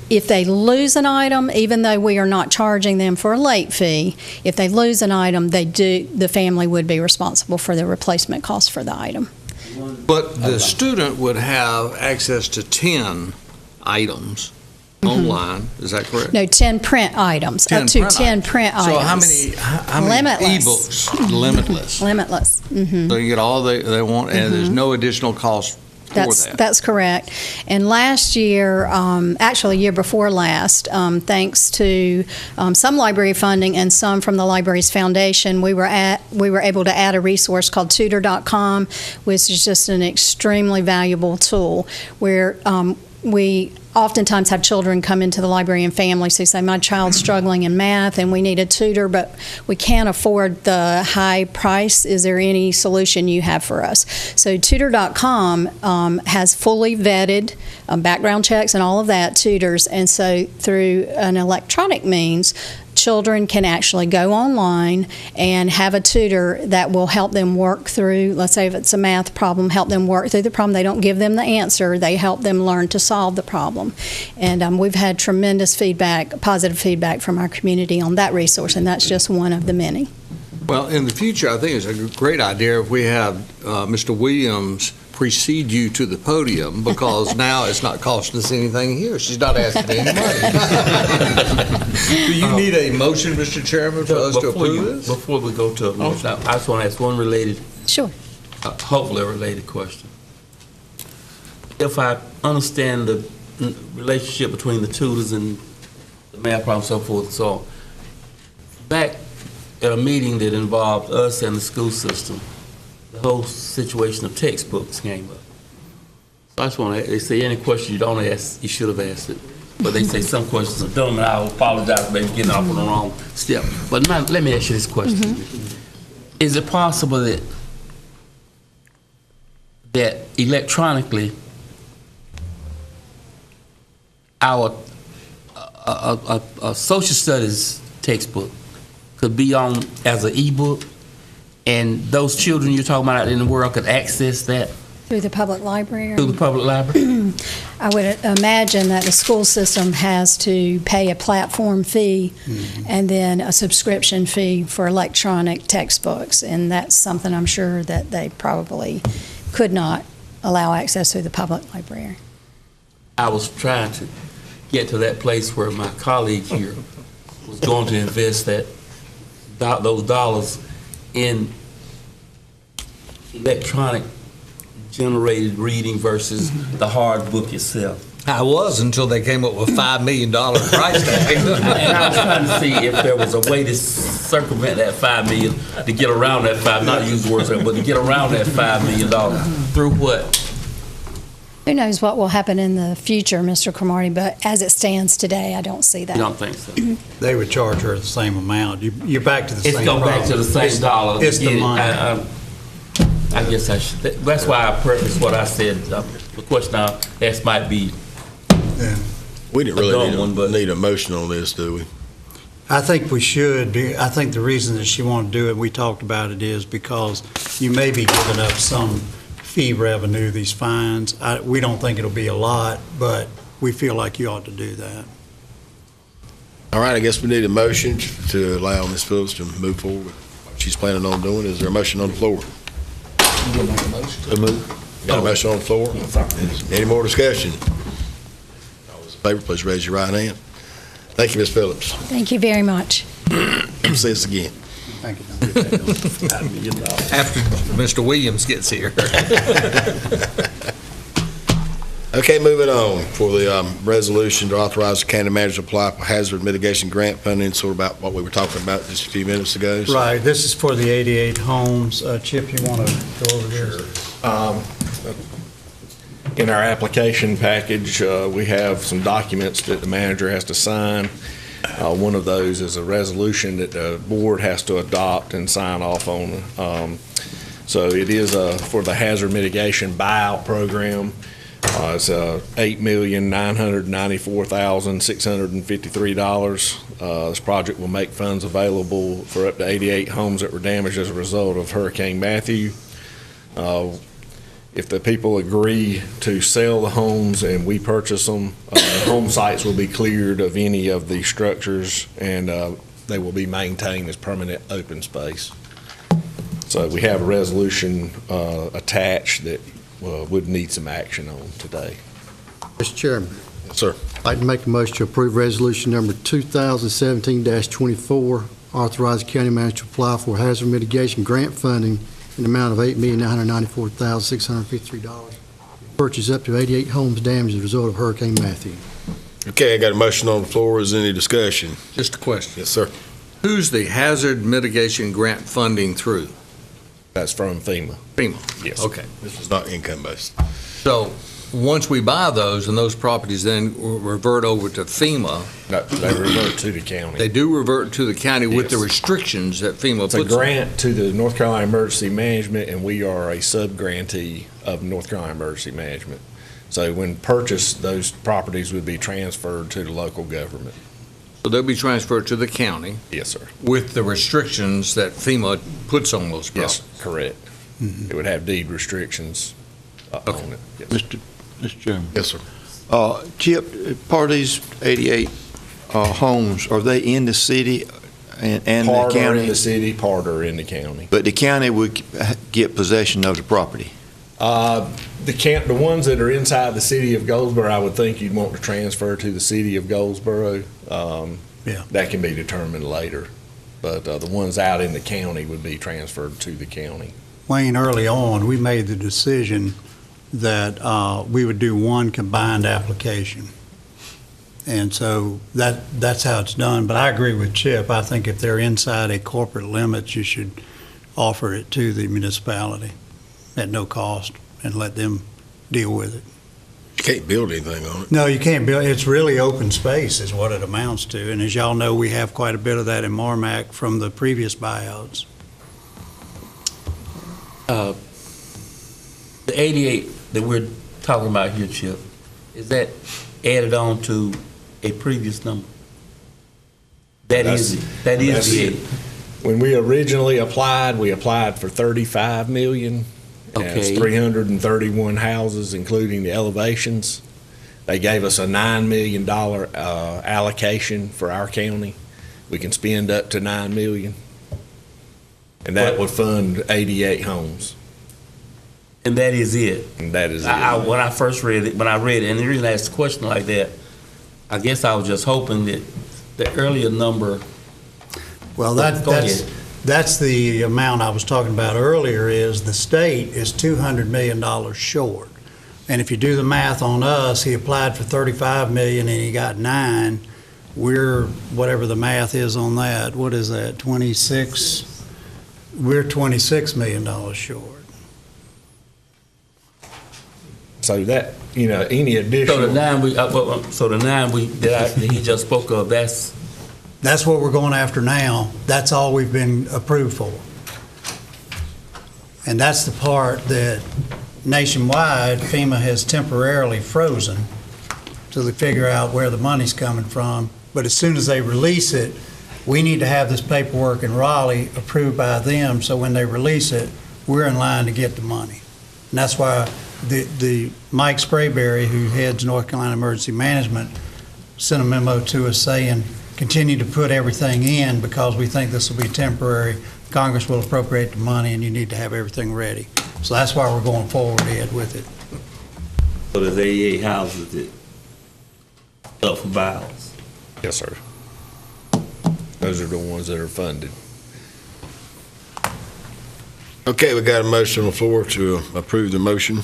If they lose an item, even though we are not charging them for a late fee, if they lose an item, the family would be responsible for the replacement cost for the item. But the student would have access to 10 items online, is that correct? No, 10 print items, up to 10 print items. So how many Limitless. ebooks? Limitless. Limitless. Mhm. So you get all they want, and there's no additional cost for that. That's correct. And last year, actually year before last, thanks to some library funding and some from the Libraries Foundation, we were able to add a resource called Tutor.com, which is just an extremely valuable tool where we oftentimes have children come into the library and families who say, my child's struggling in math and we need a tutor, but we can't afford the high price. Is there any solution you have for us? So Tutor.com has fully vetted background checks and all of that tutors, and so through an electronic means, children can actually go online and have a tutor that will help them work through, let's say if it's a math problem, help them work through the problem. They don't give them the answer. They help them learn to solve the problem. And we've had tremendous feedback, positive feedback from our community on that resource, and that's just one of the many. Well, in the future, I think it's a great idea if we have Mr. Williams precede you to the podium, because now it's not costing us anything here. She's not asking any money. Do you need a motion, Mr. Chairman, for us to approve this? Before we go to a motion, I just want to ask one related, Sure. hopefully a related question. If I understand the relationship between the tutors and the math problem, so forth, so back at a meeting that involved us and the school system, the whole situation of textbooks came up. So I just want to, they say any question you don't ask, you should have asked it. But they say some questions are dumb, and I apologize for maybe getting off on the wrong step. But now, let me ask you this question. Is it possible that electronically our a social studies textbook could be on as an ebook, and those children you're talking about out in the world could access that Through the public library? through the public library? I would imagine that the school system has to pay a platform fee and then a subscription fee for electronic textbooks, and that's something I'm sure that they probably could not allow access through the public library. I was trying to get to that place where my colleague here was going to invest those dollars in electronic generated reading versus the hard book itself. I was, until they came up with $5 million price tag. And I was trying to see if there was a way to circumvent that $5 million, to get around that not use the word, but to get around that $5 million through what? Who knows what will happen in the future, Mr. Cromartie, but as it stands today, I don't see that. You don't think so? They would charge her the same amount. You're back to the same problem. It's going back to the same dollar. It's the money. I guess I should. That's why I prefaced what I said. The question I asked might be. We didn't really need a motion on this, do we? I think we should. I think the reason that she wanted to do it, we talked about it, is because you may be giving up some fee revenue, these fines. We don't think it'll be a lot, but we feel like you ought to do that. All right, I guess we need a motion to allow Ms. Phillips to move forward with what she's planning on doing. Is there a motion on the floor? Got a motion on the floor? Any more discussion? All those in favor, please raise your right hand. Thank you, Ms. Phillips. Thank you very much. Come see us again. Thank you. After Mr. Williams gets here. Okay, moving on for the resolution to authorize the county manager to apply for hazard mitigation grant funding, sort of about what we were talking about just a few minutes ago. So. Right, this is for the 88 homes. Chip, you want to go over this? In our application package, we have some documents that the manager has to sign. One of those is a resolution that the board has to adopt and sign off on. So it is for the hazard mitigation buyout program. It's $8,994,653. This project will make funds available for up to 88 homes that were damaged as a result of Hurricane Matthew. If the people agree to sell the homes and we purchase them, home sites will be cleared of any of the structures, and they will be maintained as permanent open space. So we have a resolution attached that would need some action on today. Mr. Chairman. Yes, sir. I'd like to make a motion to approve resolution number 2017-24, authorize the county manager to apply for hazard mitigation grant funding in the amount of $8,994,653. Purchase up to 88 homes damaged as a result of Hurricane Matthew. Okay, I got a motion on the floor. Is there any discussion? Just a question. Yes, sir. Who's the hazard mitigation grant funding through? That's from FEMA. FEMA? Yes. Okay. This is not income-based. So, once we buy those, and those properties then revert over to FEMA? No, they revert to the county. They do revert to the county with the Yes. restrictions that FEMA It's puts a on. grant to the North Carolina Emergency Management, and we are a sub-grantee of North Carolina Emergency Management. So when purchased, those properties would be transferred to the local government. So they'll be transferred to the county? Yes, sir. With the restrictions that FEMA puts on those properties? Yes, correct. It would have deed restrictions on it. Yes. Mr. Chairman. Yes, sir. Chip, part of these 88 homes, are they in the city and the Part are county? in the city, part are in the county. But the county would get possession of the property? The ones that are inside the city of Goldsboro, I would think you'd want to transfer to the city of Goldsboro. Yeah. That can be determined later. But the ones out in the county would be transferred to the county. Wayne, early on, we made the decision that we would do one combined application. And so that's how it's done. But I agree with Chip. I think if they're inside a corporate limits, you should offer it to the municipality at no cost and let them deal with it. You can't build anything on it. No, you can't build. It's really open space is what it amounts to. And as y'all know, we have quite a bit of that in Marmac from the previous buyouts. The 88 that we're talking about here, Chip, is that added on to a previous number? That is it. When we originally applied, we applied for 35 million. And it's Okay. 331 houses, including the elevations. They gave us a $9 million allocation for our county. We can spend up to $9 million. And that would fund 88 homes. And that is it? And that is it. When I first read it, and the reason I asked a question like that, I guess I was just hoping that the earlier number. Well, Go ahead. that's the amount I was talking about earlier, is the state is $200 million short. And if you do the math on us, he applied for 35 million and he got 9. We're, whatever the math is on that, what is that, 26? We're $26 million short. So that, any additional. So the 9 that he just spoke of, that's what we're going after now. That's all we've been approved for. And that's the part that nationwide FEMA has temporarily frozen till they figure out where the money's coming from. But as soon as they release it, we need to have this paperwork in Raleigh approved by them, so when they release it, we're in line to get the money. And that's why the Mike Sprayberry, who heads North Carolina Emergency Management, sent a memo to us saying, continue to put everything in because we think this will be temporary. Congress will appropriate the money and you need to have everything ready. So that's why we're going forward, Ed, with it. So there's 88 houses that up for buyouts. Yes, sir. Those are the ones that are funded. Okay, we got a motion on the floor to approve the motion.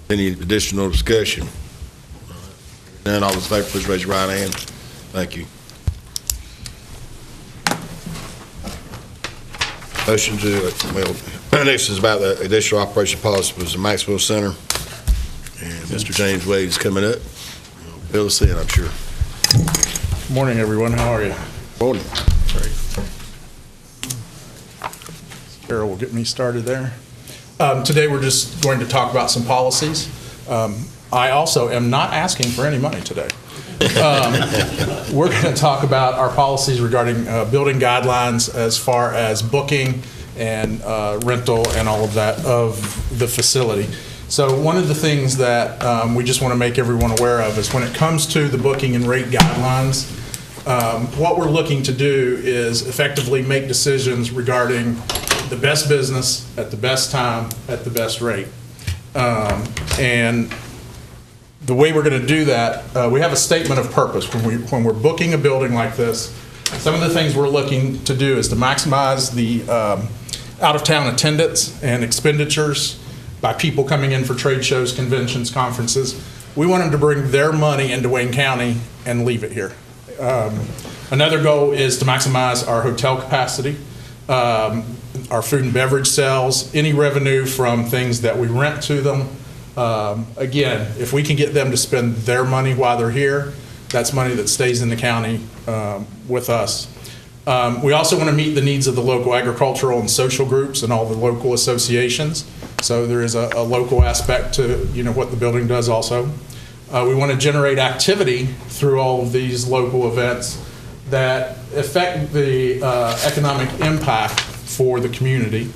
Any additional discussion? None, all in favor, please raise your right hand. Thank you. Motion to, next is about the additional operation policy was the Maxwell Center. And Mr. James Wade is coming up. Fill us in, I'm sure. Morning, everyone. How are you? Morning. Carol will get me started there. Today, we're just going to talk about some policies. I also am not asking for any money today. We're going to talk about our policies regarding building guidelines as far as booking and rental and all of that of the facility. So one of the things that we just want to make everyone aware of is when it comes to the booking and rate guidelines, what we're looking to do is effectively make decisions regarding the best business at the best time at the best rate. And the way we're going to do that, we have a statement of purpose. When we're booking a building like this, some of the things we're looking to do is to maximize the out-of-town attendance and expenditures by people coming in for trade shows, conventions, conferences. We want them to bring their money into Wayne County and leave it here. Another goal is to maximize our hotel capacity, our food and beverage sales, any revenue from things that we rent to them. Again, if we can get them to spend their money while they're here, that's money that stays in the county with us. We also want to meet the needs of the local agricultural and social groups and all the local associations. So there is a local aspect to what the building does also. We want to generate activity through all of these local events that affect the economic impact for the community.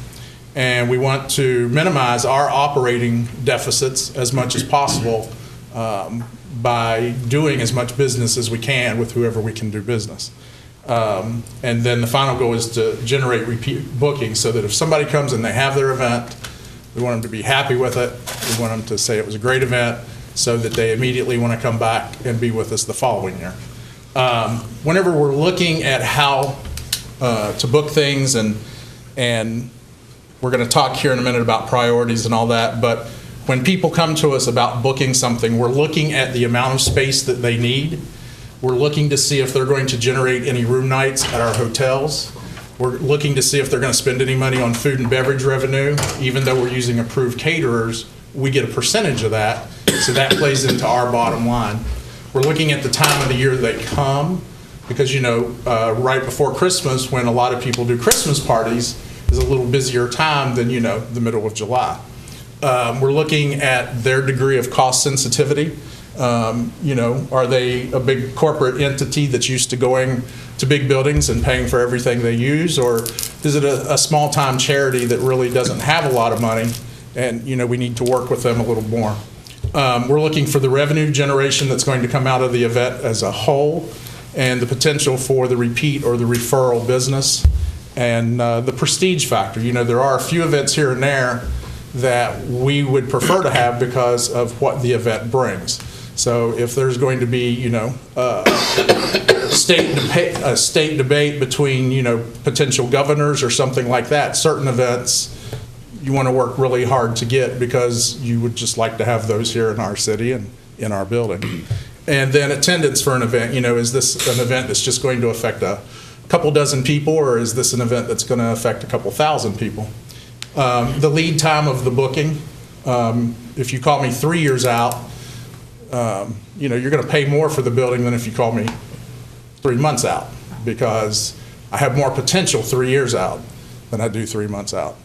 And we want to minimize our operating deficits as much as possible by doing as much business as we can with whoever we can do business. And then the final goal is to generate repeat bookings so that if somebody comes and they have their event, we want them to be happy with it. We want them to say it was a great event so that they immediately want to come back and be with us the following year. Whenever we're looking at how to book things, and we're going to talk here in a minute about priorities and all that, but when people come to us about booking something, we're looking at the amount of space that they need. We're looking to see if they're going to generate any room nights at our hotels. We're looking to see if they're going to spend any money on food and beverage revenue. Even though we're using approved caterers, we get a percentage of that, so that plays into our bottom line. We're looking at the time of the year they come, because right before Christmas, when a lot of people do Christmas parties, is a little busier time than the middle of July. We're looking at their degree of cost sensitivity. Are they a big corporate entity that's used to going to big buildings and paying for everything they use, or is it a small-time charity that really doesn't have a lot of money, and we need to work with them a little more. We're looking for the revenue generation that's going to come out of the event as a whole, and the potential for the repeat or the referral business, and the prestige factor. There are a few events here and there that we would prefer to have because of what the event brings. So if there's going to be, a state debate between, potential governors or something like that, certain events you want to work really hard to get because you would just like to have those here in our city and in our building. And then attendance for an event, is this an event that's just going to affect a couple dozen people, or is this an event that's going to affect a couple thousand people? The lead time of the booking, if you call me 3 years out, you're going to pay more for the building than if you call me 3 months out, because I have more potential 3 years out than I do 3 months out.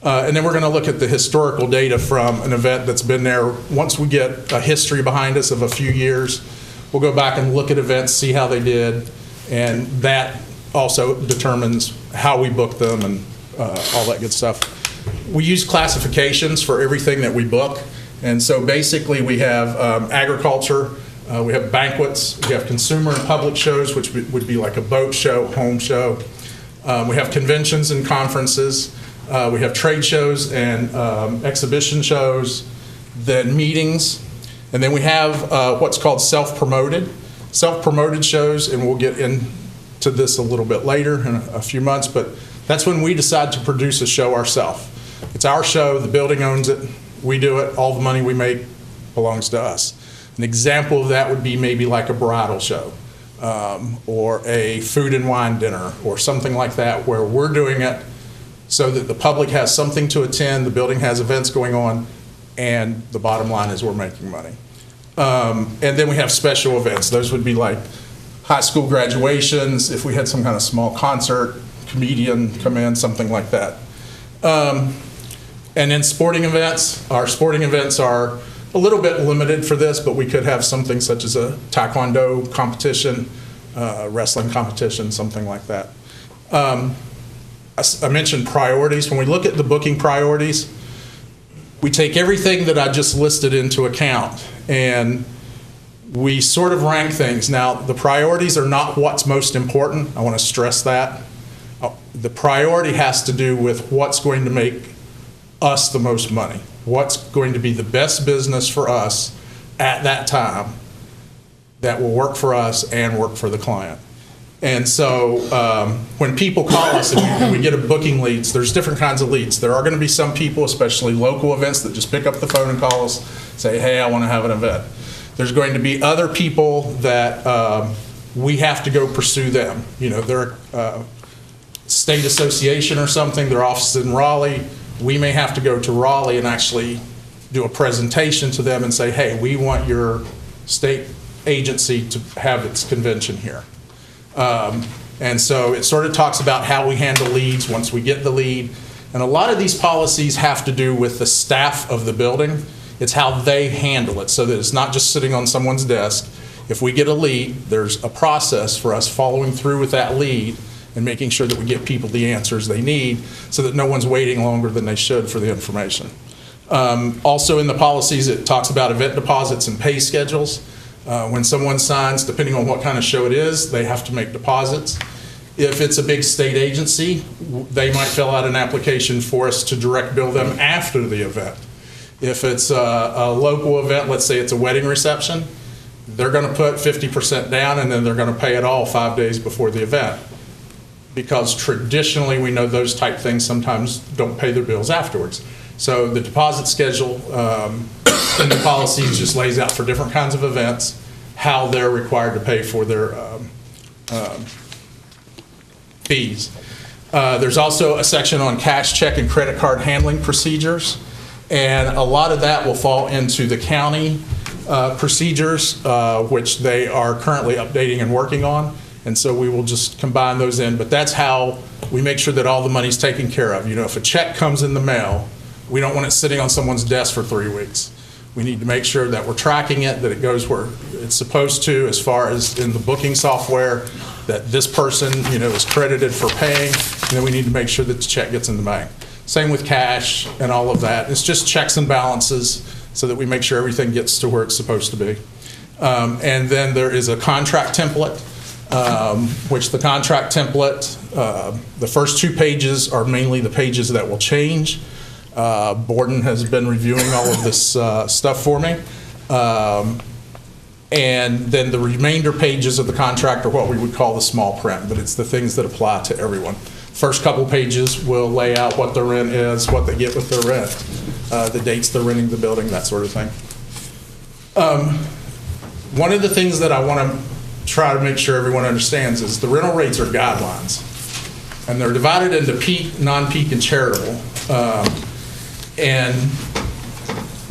And then we're going to look at the historical data from an event that's been there. Once we get a history behind us of a few years, we'll go back and look at events, see how they did, and that also determines how we book them and all that good stuff. We use classifications for everything that we book. And so basically we have agriculture, we have banquets, we have consumer and public shows, which would be like a boat show, home show. We have conventions and conferences. We have trade shows and exhibition shows, then meetings. And then we have what's called self-promoted shows, and we'll get into this a little bit later in a few months, but that's when we decide to produce a show ourselves. It's our show, the building owns it, we do it, all the money we make belongs to us. An example of that would be maybe like a bridal show, or a food and wine dinner, or something like that, where we're doing it so that the public has something to attend, the building has events going on, and the bottom line is we're making money. And then we have special events. Those would be like high school graduations, if we had some kind of small concert, comedian come in, something like that. And then sporting events. Our sporting events are a little bit limited for this, but we could have something such as a taekwondo competition, wrestling competition, something like that. I mentioned priorities. When we look at the booking priorities, we take everything that I just listed into account, and we sort of rank things. Now, the priorities are not what's most important. I want to stress that. The priority has to do with what's going to make us the most money, what's going to be the best business for us at that time that will work for us and work for the client. And so when people call us and we get a booking leads, there's different kinds of leads. There are going to be some people, especially local events, that just pick up the phone and call us, say, hey, I want to have an event. There's going to be other people that we have to go pursue them. You know, they're a state association or something, their office is in Raleigh. We may have to go to Raleigh and actually do a presentation to them and say, hey, we want your state agency to have its convention here. And so it sort of talks about how we handle leads once we get the lead. And a lot of these policies have to do with the staff of the building. It's how they handle it, so that it's not just sitting on someone's desk. If we get a lead, there's a process for us following through with that lead and making sure that we get people the answers they need so that no one's waiting longer than they should for the information. Also in the policies, it talks about event deposits and pay schedules. When someone signs, depending on what kind of show it is, they have to make deposits. If it's a big state agency, they might fill out an application for us to direct bill them after the event. If it's a local event, let's say it's a wedding reception, they're going to put 50% down and then they're going to pay it all 5 days before the event. Because traditionally we know those type things sometimes don't pay their bills afterwards. So the deposit schedule in the policies just lays out for different kinds of events how they're required to pay for their fees. There's also a section on cash, check, and credit card handling procedures. And a lot of that will fall into the county procedures, which they are currently updating and working on. And so we will just combine those in. But that's how we make sure that all the money's taken care of. You know, if a check comes in the mail, we don't want it sitting on someone's desk for 3 weeks. We need to make sure that we're tracking it, that it goes where it's supposed to, as far as in the booking software, that this person, you know, is credited for paying, and then we need to make sure that the check gets in the bank. Same with cash and all of that. It's just checks and balances so that we make sure everything gets to where it's supposed to be. And then there is a contract template, which the contract template, the first 2 pages are mainly the pages that will change. Borden has been reviewing all of this stuff for me. And then the remainder pages of the contract are what we would call the small print, but it's the things that apply to everyone. First couple pages will lay out what the rent is, what they get with their rent, the dates they're renting the building, that sort of thing. One of the things that I want to try to make sure everyone understands is the rental rates are guidelines. And they're divided into peak, non-peak, and charitable. And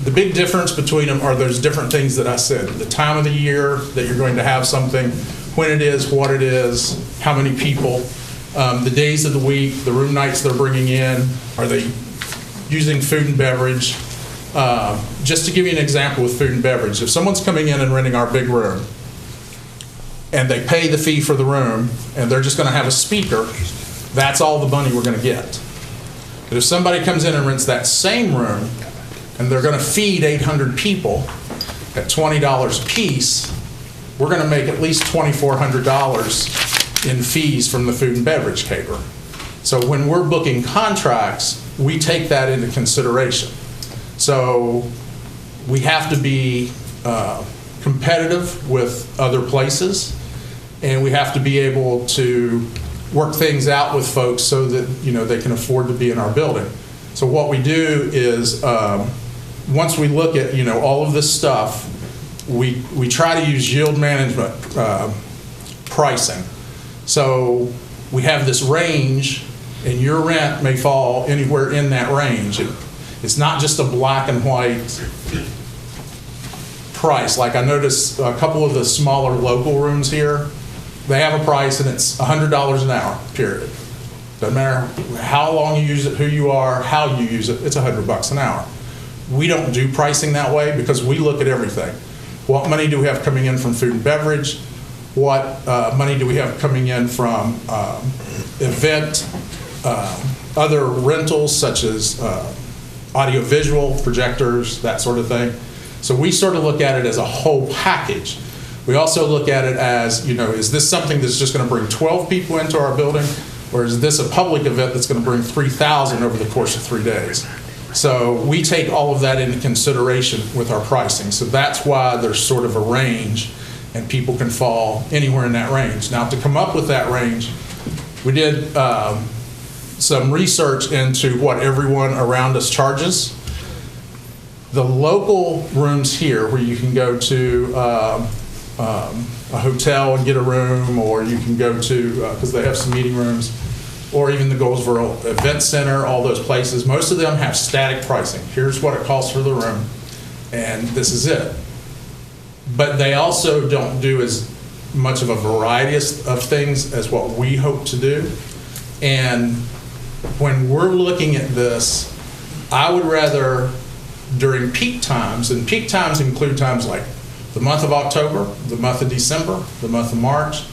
the big difference between them are those different things that I said. The time of the year that you're going to have something, when it is, what it is, how many people, the days of the week, the room nights they're bringing in, are they using food and beverage? Just to give you an example with food and beverage, if someone's coming in and renting our big room, and they pay the fee for the room, and they're just going to have a speaker, that's all the money we're going to get. But if somebody comes in and rents that same room, and they're going to feed 800 people at $20 a piece, we're going to make at least $2,400 in fees from the food and beverage caterer. So when we're booking contracts, we take that into consideration. So we have to be competitive with other places, and we have to be able to work things out with folks so that, you know, they can afford to be in our building. So what we do is once we look at, you know, all of this stuff, we try to use yield management pricing. So we have this range, and your rent may fall anywhere in that range. It's not just a black and white price. Like I noticed a couple of the smaller local rooms here, they have a price and it's $100 an hour, period. Doesn't matter how long you use it, who you are, how you use it, it's $100 an hour. We don't do pricing that way because we look at everything. What money do we have coming in from food and beverage? What money do we have coming in from event, other rentals such as audiovisual, projectors, that sort of thing. So we sort of look at it as a whole package. We also look at it as, you know, is this something that's just going to bring 12 people into our building, or is this a public event that's going to bring 3,000 over the course of 3 days? So we take all of that into consideration with our pricing. So that's why there's sort of a range, and people can fall anywhere in that range. Now, to come up with that range, we did some research into what everyone around us charges. The local rooms here, where you can go to a hotel and get a room, or you can go to, because they have some meeting rooms, or even the Goldsboro Event Center, all those places, most of them have static pricing. Here's what it costs for the room, and this is it. But they also don't do as much of a variety of things as what we hope to do. And when we're looking at this, I would rather, during peak times, and peak times include times like the month of October, the month of December, the month of March,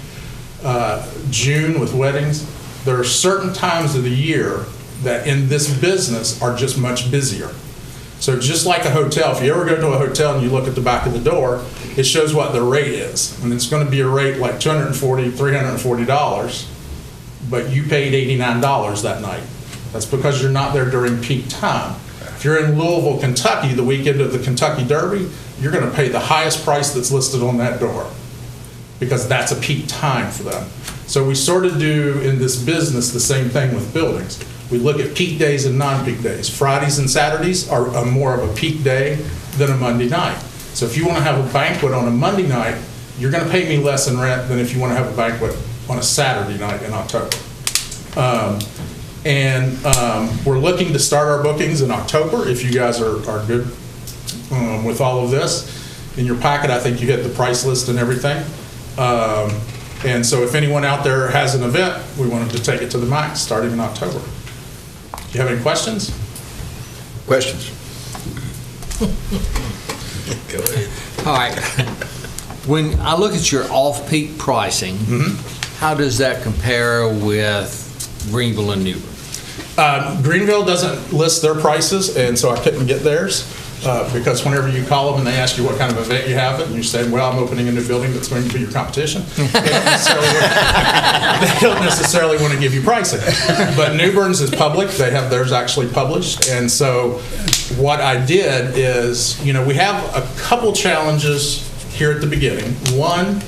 June with weddings, there are certain times of the year that in this business are just much busier. So just like a hotel, if you ever go to a hotel and you look at the back of the door, it shows what the rate is. And it's going to be a rate like $240, $340, but you paid $89 that night. That's because you're not there during peak time. If you're in Louisville, Kentucky, the weekend of the Kentucky Derby, you're going to pay the highest price that's listed on that door, because that's a peak time for them. So we sort of do in this business the same thing with buildings. We look at peak days and non-peak days. Fridays and Saturdays are more of a peak day than a Monday night. So if you want to have a banquet on a Monday night, you're going to pay me less in rent than if you want to have a banquet on a Saturday night in October. We're looking to start our bookings in October, if you guys are good with all of this. In your packet, I think you hit the price list and everything. And so if anyone out there has an event, we wanted to take it to the max starting in October. Do you have any questions? Questions? Go ahead. All right. When I look at your off-peak pricing, how does that compare with Greenville and Newbern? Greenville doesn't list their prices, and so I couldn't get theirs. Because whenever you call them and they ask you what kind of event you have, and you say, well, I'm opening a new building that's going to be your competition. And so they don't necessarily want to give you pricing. But Newbern's is public. They have theirs actually published. And so what I did is, we have a couple challenges here at the beginning. One,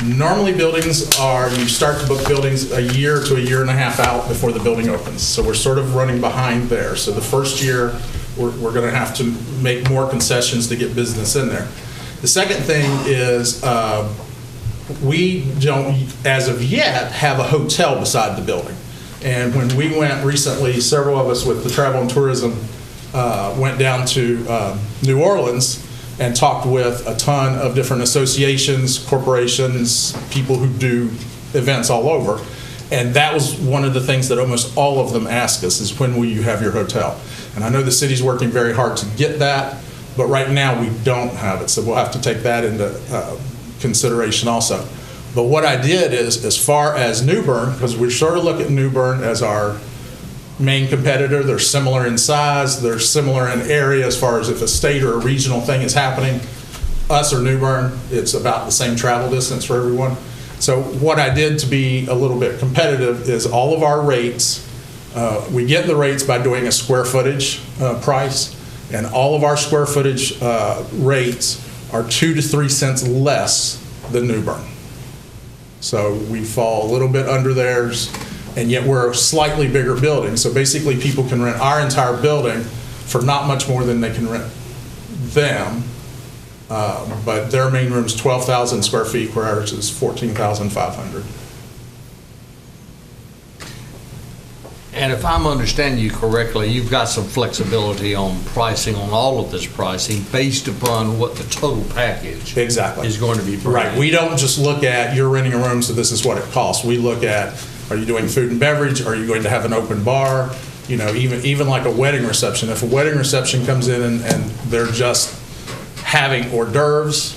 normally buildings you start to book buildings a year to a year and a half out before the building opens. So we're sort of running behind there. So the first year, we're going to have to make more concessions to get business in there. The second thing is we don't, as of yet, have a hotel beside the building. And when we went recently, several of us with the Travel and Tourism went down to New Orleans and talked with a ton of different associations, corporations, people who do events all over. And that was one of the things that almost all of them ask us is, when will you have your hotel? And I know the city's working very hard to get that, but right now we don't have it. So we'll have to take that into consideration also. But what I did is, as far as Newbern, because we sort of look at Newbern as our main competitor, they're similar in size, they're similar in area as far as if a state or a regional thing is happening. Us or Newbern, it's about the same travel distance for everyone. So what I did to be a little bit competitive is all of our rates, we get the rates by doing a square footage price, and all of our square footage rates are 2 to 3 cents less than Newbern. So we fall a little bit under theirs, and yet we're a slightly bigger building. So basically people can rent our entire building for not much more than they can rent them. But their main room is 12,000 square feet, where ours is 14,500. And if I'm understanding you correctly, you've got some flexibility on pricing, on all of this pricing, based upon what the total package is going to be. Right. We don't just look at, you're renting a room, so this is what it costs. We look at, are you doing food and beverage? Are you going to have an open bar? Even like a wedding reception. If a wedding reception comes in and they're just having hors d'oeuvres,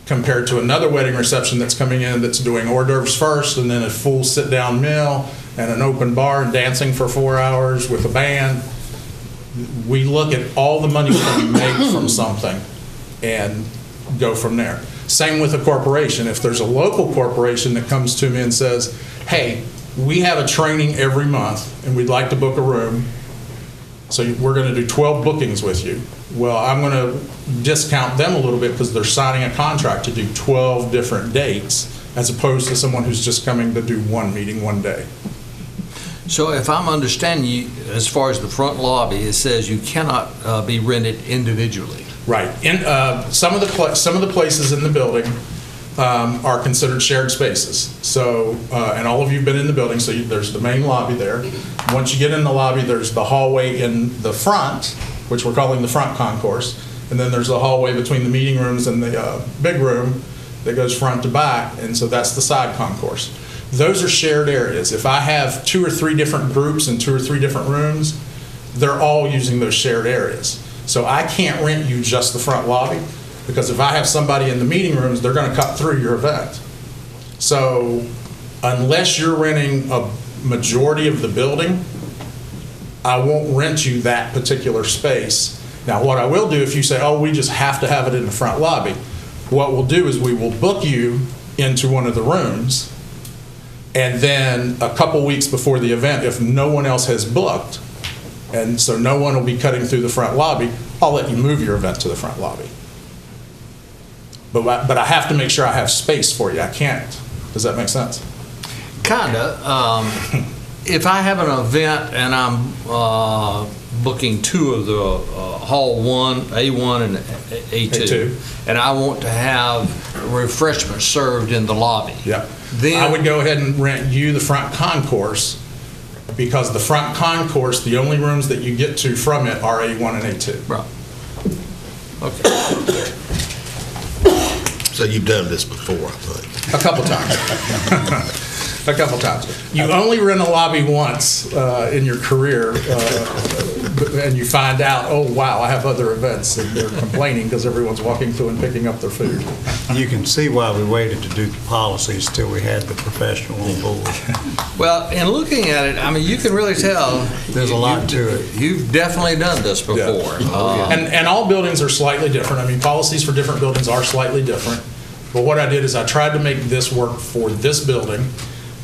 compared to another wedding reception that's coming in that's doing hors d'oeuvres first and then a full sit-down meal and an open bar and dancing for 4 hours with a band, we look at all the money that we make from something and go from there. Same with a corporation. If there's a local corporation that comes to me and says, hey, we have a training every month and we'd like to book a room, So we're going to do 12 bookings with you. Well, I'm going to discount them a little bit because they're signing a contract to do 12 different dates as opposed to someone who's just coming to do one meeting one day. So if I'm understanding you, as far as the front lobby, it says you cannot be rented individually. Right. Some of the places in the building are considered shared spaces. So, and all of you have been in the building, so there's the main lobby there. Once you get in the lobby, there's the hallway in the front, which we're calling the front concourse. And then there's the hallway between the meeting rooms and the big room that goes front to back, and so that's the side concourse. Those are shared areas. If I have 2 or 3 different groups in 2 or 3 different rooms, they're all using those shared areas. So I can't rent you just the front lobby, because if I have somebody in the meeting rooms, they're going to cut through your event. So unless you're renting a majority of the building, I won't rent you that particular space. Now, what I will do, if you say, oh, we just have to have it in the front lobby, what we'll do is we will book you into one of the rooms, and then a couple weeks before the event, if no one else has booked, and so no one will be cutting through the front lobby, I'll let you move your event to the front lobby. But I have to make sure I have space for you. I can't. Does that make sense? Kinda. If I have an event and I'm booking 2 of the Hall 1, A1 and A2, and I want to have refreshments served in the lobby. Yeah. Then I would go ahead and rent you the front concourse, because the front concourse, the only rooms that you get to from it are A1 and A2. Right. Okay. So you've done this before, I think. A couple times. A couple times. You only rent a lobby once in your career, and you find out, oh, wow, I have other events, and they're complaining because everyone's walking through and picking up their food. You can see why we waited to do the policies till we had the professional on board. Well, in looking at it, I mean, you can really tell. There's a lot to it. You've definitely done this before. Yeah. And all buildings are slightly different. I mean, policies for different buildings are slightly different. But what I did is I tried to make this work for this building.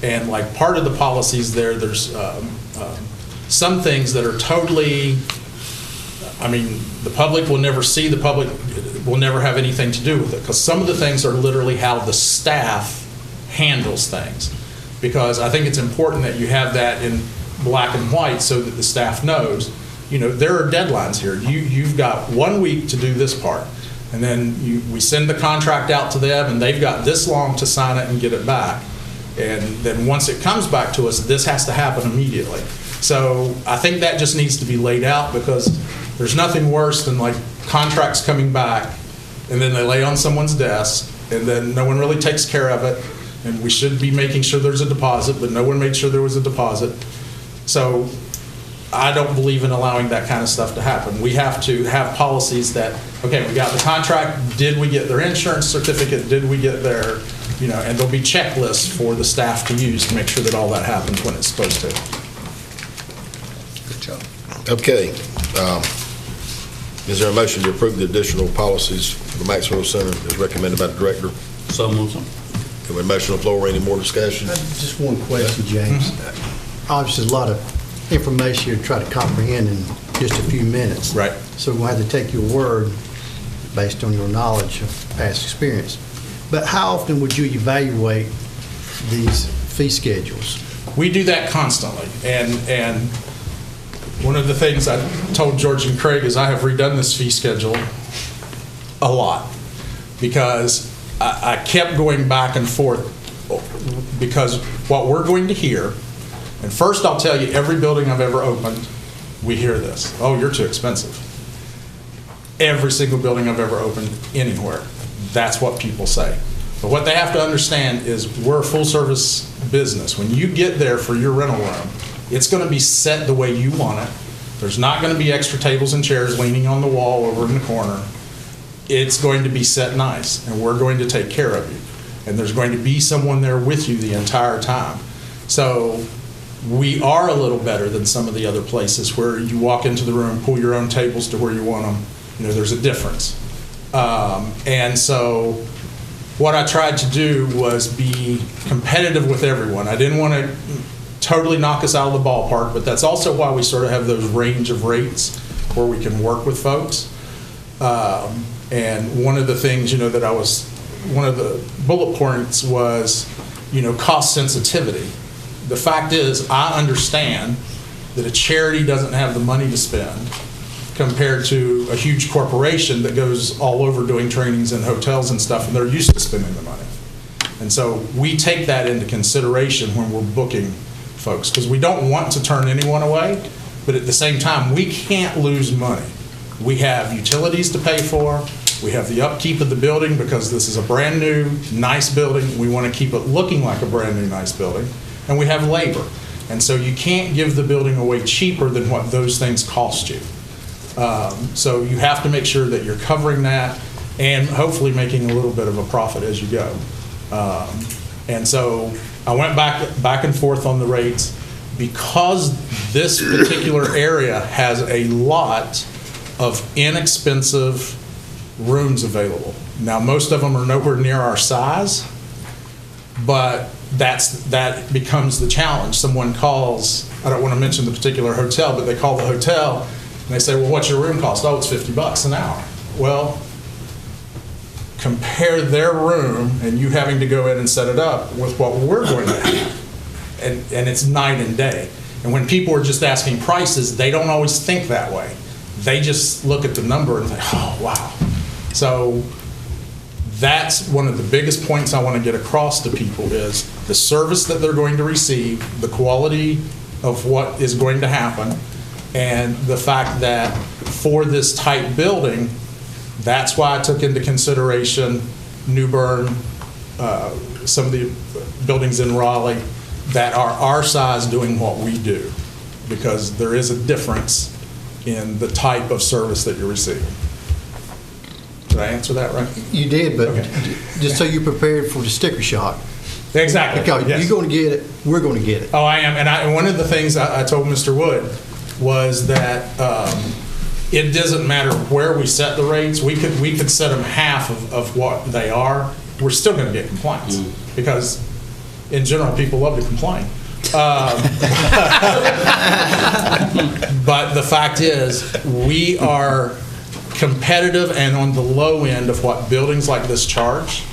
And like part of the policies there's some things that are totally, I mean, the public will never see, the public will never have anything to do with it, because some of the things are literally how the staff handles things. Because I think it's important that you have that in black and white so that the staff knows, you know, there are deadlines here. You've got 1 week to do this part. And then we send the contract out to them, and they've got this long to sign it and get it back. And then once it comes back to us, this has to happen immediately. So I think that just needs to be laid out, because there's nothing worse than like contracts coming back and then they lay on someone's desk and then no one really takes care of it. And we should be making sure there's a deposit, but no one made sure there was a deposit. So I don't believe in allowing that kind of stuff to happen. We have to have policies that, okay, we got the contract, did we get their insurance certificate, did we get their, you know, and there'll be checklists for the staff to use to make sure that all that happens when it's supposed to. Good job. Okay. Is there a motion to approve the additional policies for the Maxwell Center as recommended by the director? So moved. We have a motion on the floor. Any more discussion? Just one question, James. Obviously, a lot of information you try to comprehend in just a few minutes. Right. So we'll have to take your word based on your knowledge of past experience. But how often would you evaluate these fee schedules? We do that constantly, and one of the things I told George and Craig is I have redone this fee schedule a lot, because I kept going back and forth, because what we're going to hear, and first I'll tell you, every building I've ever opened, we hear this: oh, you're too expensive. Every single building I've ever opened anywhere, that's what people say. But what they have to understand is we're a full-service business. When you get there for your rental room, it's going to be set the way you want it. There's not going to be extra tables and chairs leaning on the wall over in the corner. It's going to be set nice, and we're going to take care of you. And there's going to be someone there with you the entire time. So we are a little better than some of the other places where you walk into the room, pull your own tables to where you want them. You know, there's a difference. And so what I tried to do was be competitive with everyone. I didn't want totally knock us out of the ballpark, but that's also why we sort of have those range of rates where we can work with folks. And one of the things, one of the bullet points was, cost sensitivity. The fact is, I understand that a charity doesn't have the money to spend compared to a huge corporation that goes all over doing trainings in hotels and stuff, and they're used to spending the money. And so we take that into consideration when we're booking folks, because we don't want to turn anyone away, but at the same time, we can't lose money. We have utilities to pay for. We have the upkeep of the building because this is a brand new, nice building. We want to keep it looking like a brand new, nice building. And we have labor. And so you can't give the building away cheaper than what those things cost you. So you have to make sure that you're covering that and hopefully making a little bit of a profit as you go. And so I went back and forth on the rates because this particular area has a lot of inexpensive rooms available. Now, most of them are nowhere near our size, but that becomes the challenge. Someone calls, I don't want to mention the particular hotel, but they call the hotel and they say, well, what's your room cost? Oh, it's $50 an hour. Well, compare their room and you having to go in and set it up with what we're going to have. And it's night and day. And when people are just asking prices, they don't always think that way. They just look at the number and think, oh, wow. So that's one of the biggest points I want to get across to people is the service that they're going to receive, the quality of what is going to happen, and the fact that for this type building, that's why I took into consideration New Bern, some of the buildings in Raleigh that are our size doing what we do, because there is a difference in the type of service that you're receiving. Did I answer that right? You did, but Okay. just so you're prepared for the sticker shock. Exactly. Because Yes. you're going to get it, we're going to get it. Oh, I am. And one of the things I told Mr. Wood was that it doesn't matter where we set the rates. We could set them half of what they are. We're still going to get complaints because, in general, people love to complain. But the fact is, we are competitive and on the low end of what buildings like this charge.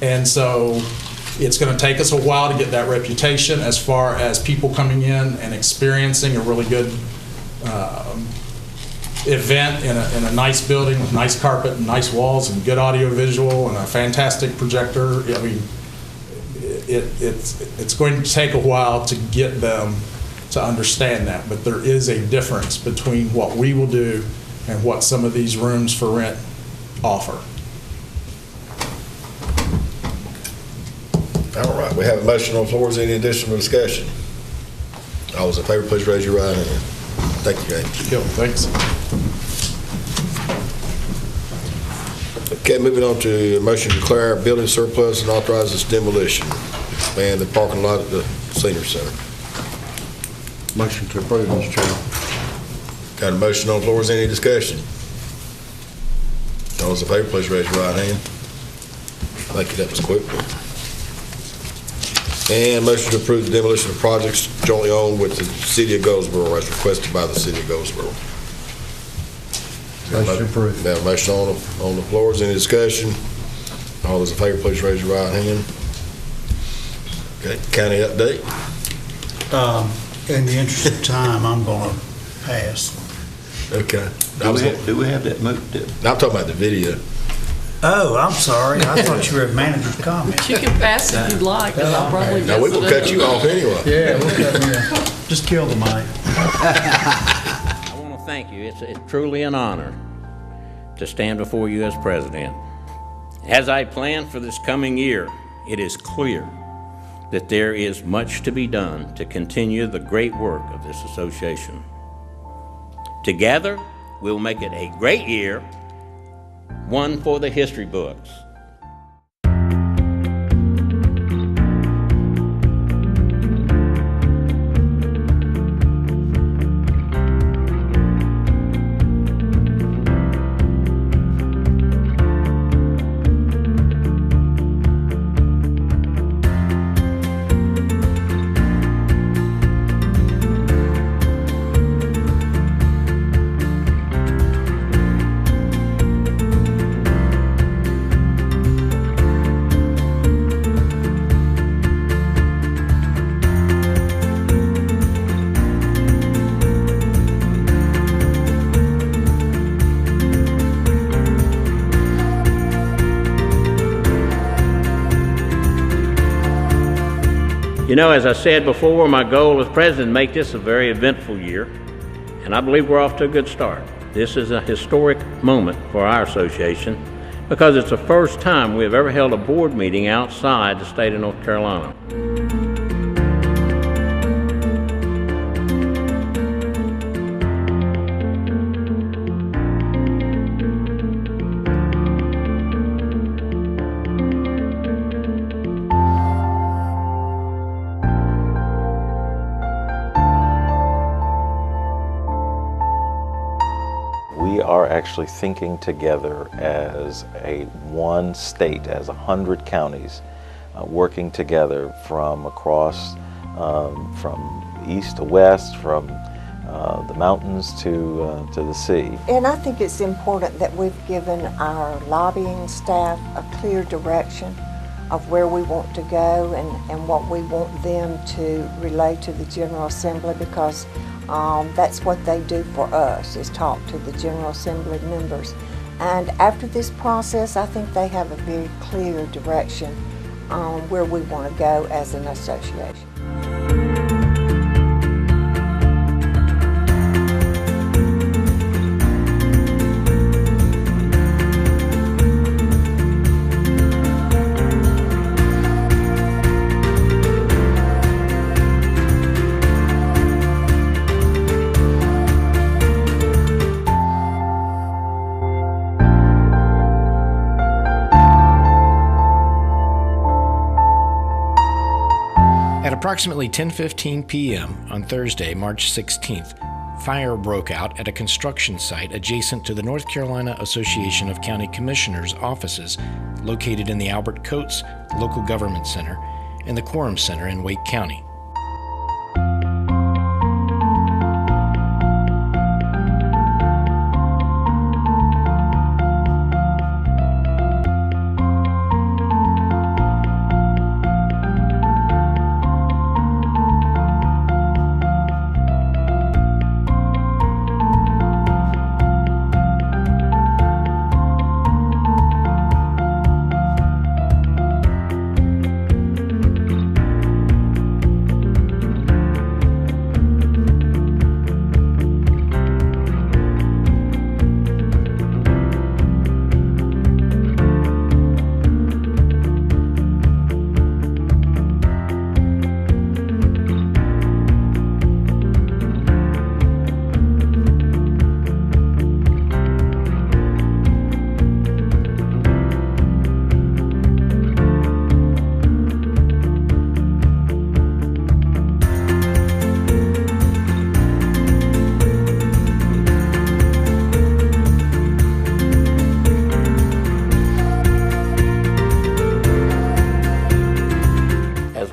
And so it's going to take us a while to get that reputation as far as people coming in and experiencing a really good event in a nice building with nice carpet and nice walls and good audio visual and a fantastic projector. I mean, it's going to take a while to get them to understand that, but there is a difference between what we will do and what some of these rooms for rent offer. All right, we have a motion on the floor. Is there any additional discussion? All those in favor, please raise your right hand. Thank you, James. Yep, thanks. Okay, moving on to a motion to declare building surplus and authorize its demolition. Expand the parking lot at the senior center. Motion to approve, Mr. Chairman. Got a motion on the floor. Is there any discussion? All those in favor, please raise your right hand. Thank you, that was quick. And motion to approve the demolition of projects jointly owned with the City of Goldsboro as requested by the City of Goldsboro. Motion approved. We have a motion on the floor. Is there any discussion? All those in favor, please raise your right hand. Okay, county update. In the interest of time, I'm going to pass. Okay. Do we have that moved? I'm talking about the video. Oh, I'm sorry. I thought you were a manager's comment. You can pass if you'd like, because I'll probably Now, we will cut you off anyway. Yeah, we'll cut me off. Just kill the mic. I want to thank you. It's truly an honor to stand before you as president. As I plan for this coming year, it is clear that there is much to be done to continue the great work of this association. Together, we'll make it a great year, one for the history books. You know, as I said before, my goal as president is to make this a very eventful year, and I believe we're off to a good start. This is a historic moment for our association because it's the first time we have ever held a board meeting outside the state of North Carolina. We are actually thinking together as one state, as 100 counties, working together from across, from east to west, from the mountains to the sea. And I think it's important that we've given our lobbying staff a clear direction of where we want to go and what we want them to relay to the General Assembly, because that's what they do for us, is talk to the General Assembly members. And after this process, I think they have a very clear direction on where we want to go as an association. At approximately 10:15 p.m. on Thursday, March 16th, fire broke out at a construction site adjacent to the North Carolina Association of County Commissioners offices located in the Albert Coates Local Government Center and the Quorum Center in Wake County.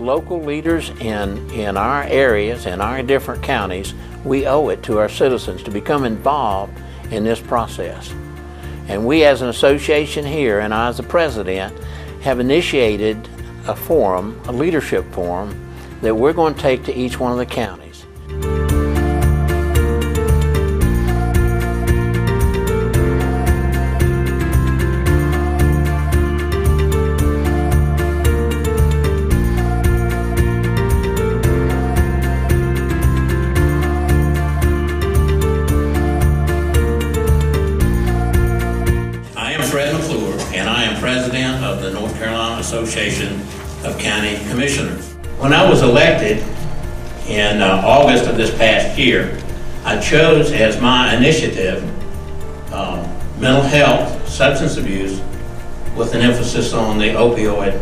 Local leaders in our areas, in our different counties, we owe it to our citizens to become involved in this process. And we as an association here, and I as the president, have initiated a forum, a leadership forum, that we're going to take to each one of the counties. President of the North Carolina Association of County Commissioners. When I was elected in August of this past year, I chose as my initiative mental health, substance abuse, with an emphasis on the opioid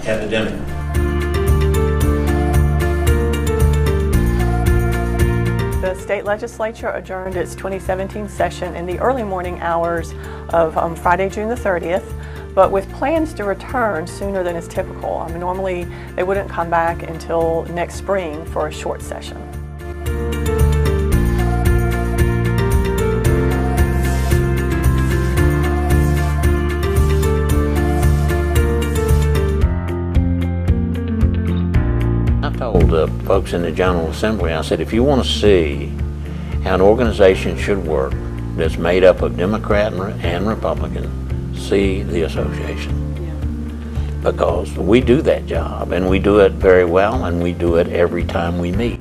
epidemic. The state legislature adjourned its 2017 session in the early morning hours of Friday, June the 30th, but with plans to return sooner than is typical. Normally, they wouldn't come back until next spring for a short session. I told the folks in the General Assembly, I said, if you want to see how an organization should work that's made up of Democrat and Republican, see the association. because we do that job, and we do it very well, and we do it every time we meet.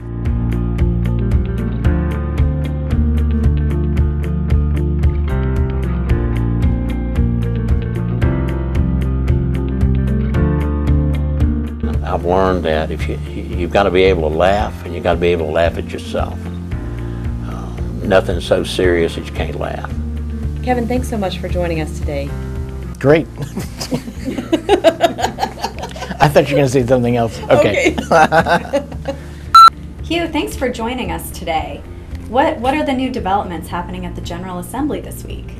I've learned that if you've got to be able to laugh, and you've got to be able to laugh at yourself. Nothing's so serious that you can't laugh. Kevin, thanks so much for joining us today. Great. I thought you were going to say something else. Okay. Hugh, thanks for joining us today. What are the new developments happening at the General Assembly this week?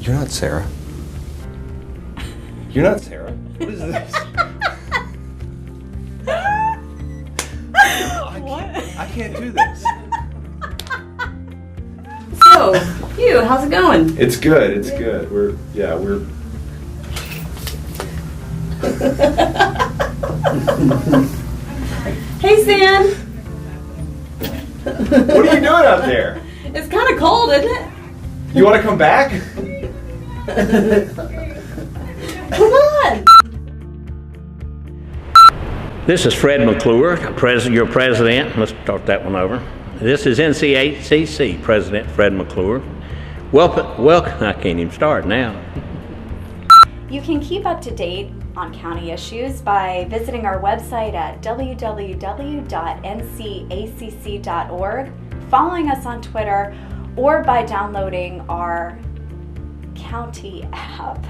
You're not Sarah. You're not Sarah. What is this? I can't do this. So, Hugh, how's it going? It's good. It's good. We're. Hey, Stan. What are you doing out there? It's kind of cold, isn't it? You want to come back? Come on. This is Fred McClure, your president. Let's start that one over. This is NCACC President Fred McClure. Welcome. I can't even start now. You can keep up to date on county issues by visiting our website at www.ncacc.org, following us on Twitter, or by downloading our county app.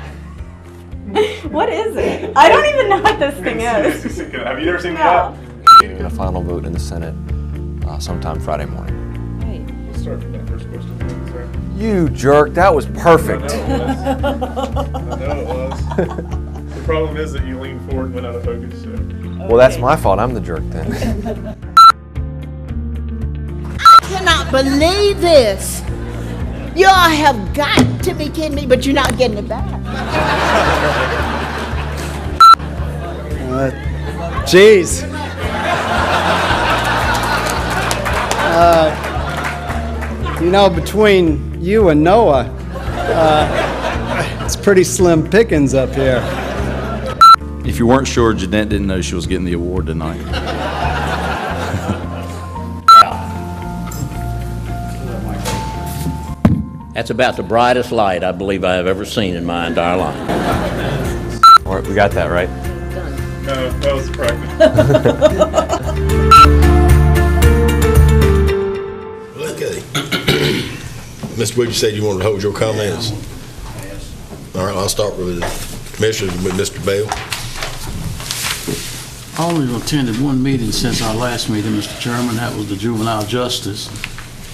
What is it? I don't even know what this thing is. Have you ever seen the No. app? A final vote in the Senate sometime Friday morning. We'll start from that first question. Sorry. You jerk, that was perfect. I know it was. The problem is that you leaned forward and went out of focus. So. Well, that's my fault. I'm the jerk then. I cannot believe this. Y'all have got to be kidding me, but you're not getting it back. Jeez. Between you and Noah, it's pretty slim pickings up here. If you weren't sure, Jeanette didn't know she was getting the award tonight. That's about the brightest light I believe I have ever seen in my entire life. All right, we got that right. No, that was practice. Okay. Mr. Wood, you said you wanted to hold your comments? All right, I'll start with the commissioners, with Mr. Bell. I only attended one meeting since our last meeting, Mr. Chairman. That was the juvenile justice.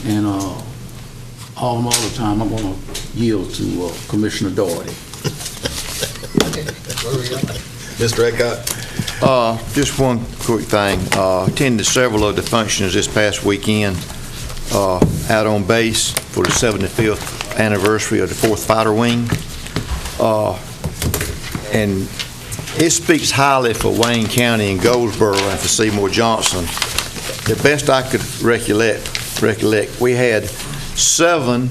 And all the other time, I'm going to yield to Commissioner Doherty. Mr. Eckhart. Just one quick thing. Attended several of the functions this past weekend out on base for the 75th anniversary of the 4th Fighter Wing. And it speaks highly for Wayne County and Goldsboro and for Seymour Johnson. The best I could recollect, we had 7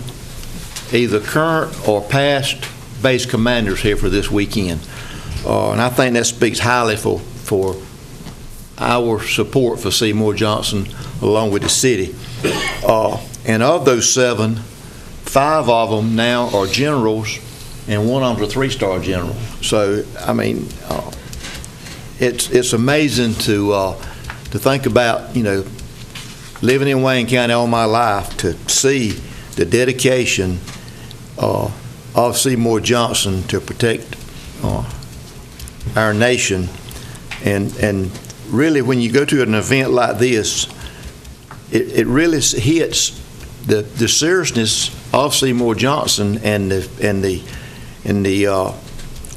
either current or past base commanders here for this weekend. And I think that speaks highly for our support for Seymour Johnson along with the city. And of those 7, 5 of them now are generals and one of them's a 3-star general. So, I mean, it's amazing to think about, living in Wayne County all my life, to see the dedication of Seymour Johnson to protect our nation. And really, when you go to an event like this, it really hits the seriousness of Seymour Johnson and the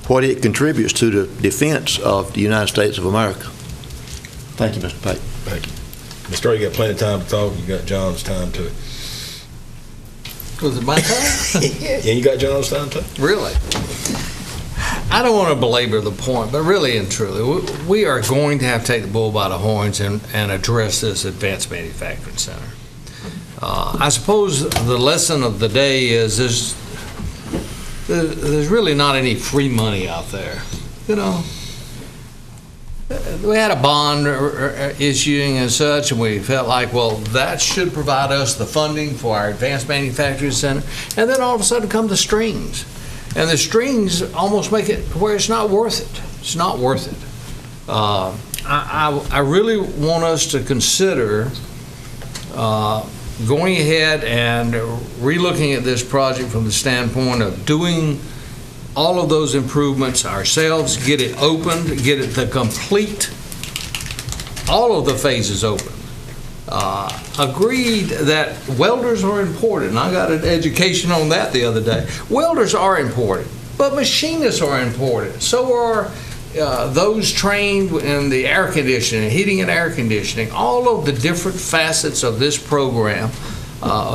what it contributes to the defense of the United States of America. Thank you, Mr. Pate. Thank you. Mr. Ray, you got plenty of time to talk. You got John's time too. Was it my time? Yeah, you got John's time too. Really? I don't want to belabor the point, but really and truly, we are going to have to take the bull by the horns and address this advanced manufacturing center. I suppose the lesson of the day is there's really not any free money out there. You know, we had a bond issuing and such, and we felt like, well, that should provide us the funding for our advanced manufacturing center. And then all of a sudden come the strings. And the strings almost make it where it's not worth it. It's not worth it. I really want us to consider going ahead and relooking at this project from the standpoint of doing all of those improvements ourselves, get it opened, get it the complete, all of the phases open. Agreed that welders are important, and I got an education on that the other day. Welders are important, but machinists are important. So are those trained in the air conditioning, heating and air conditioning. All of the different facets of this program,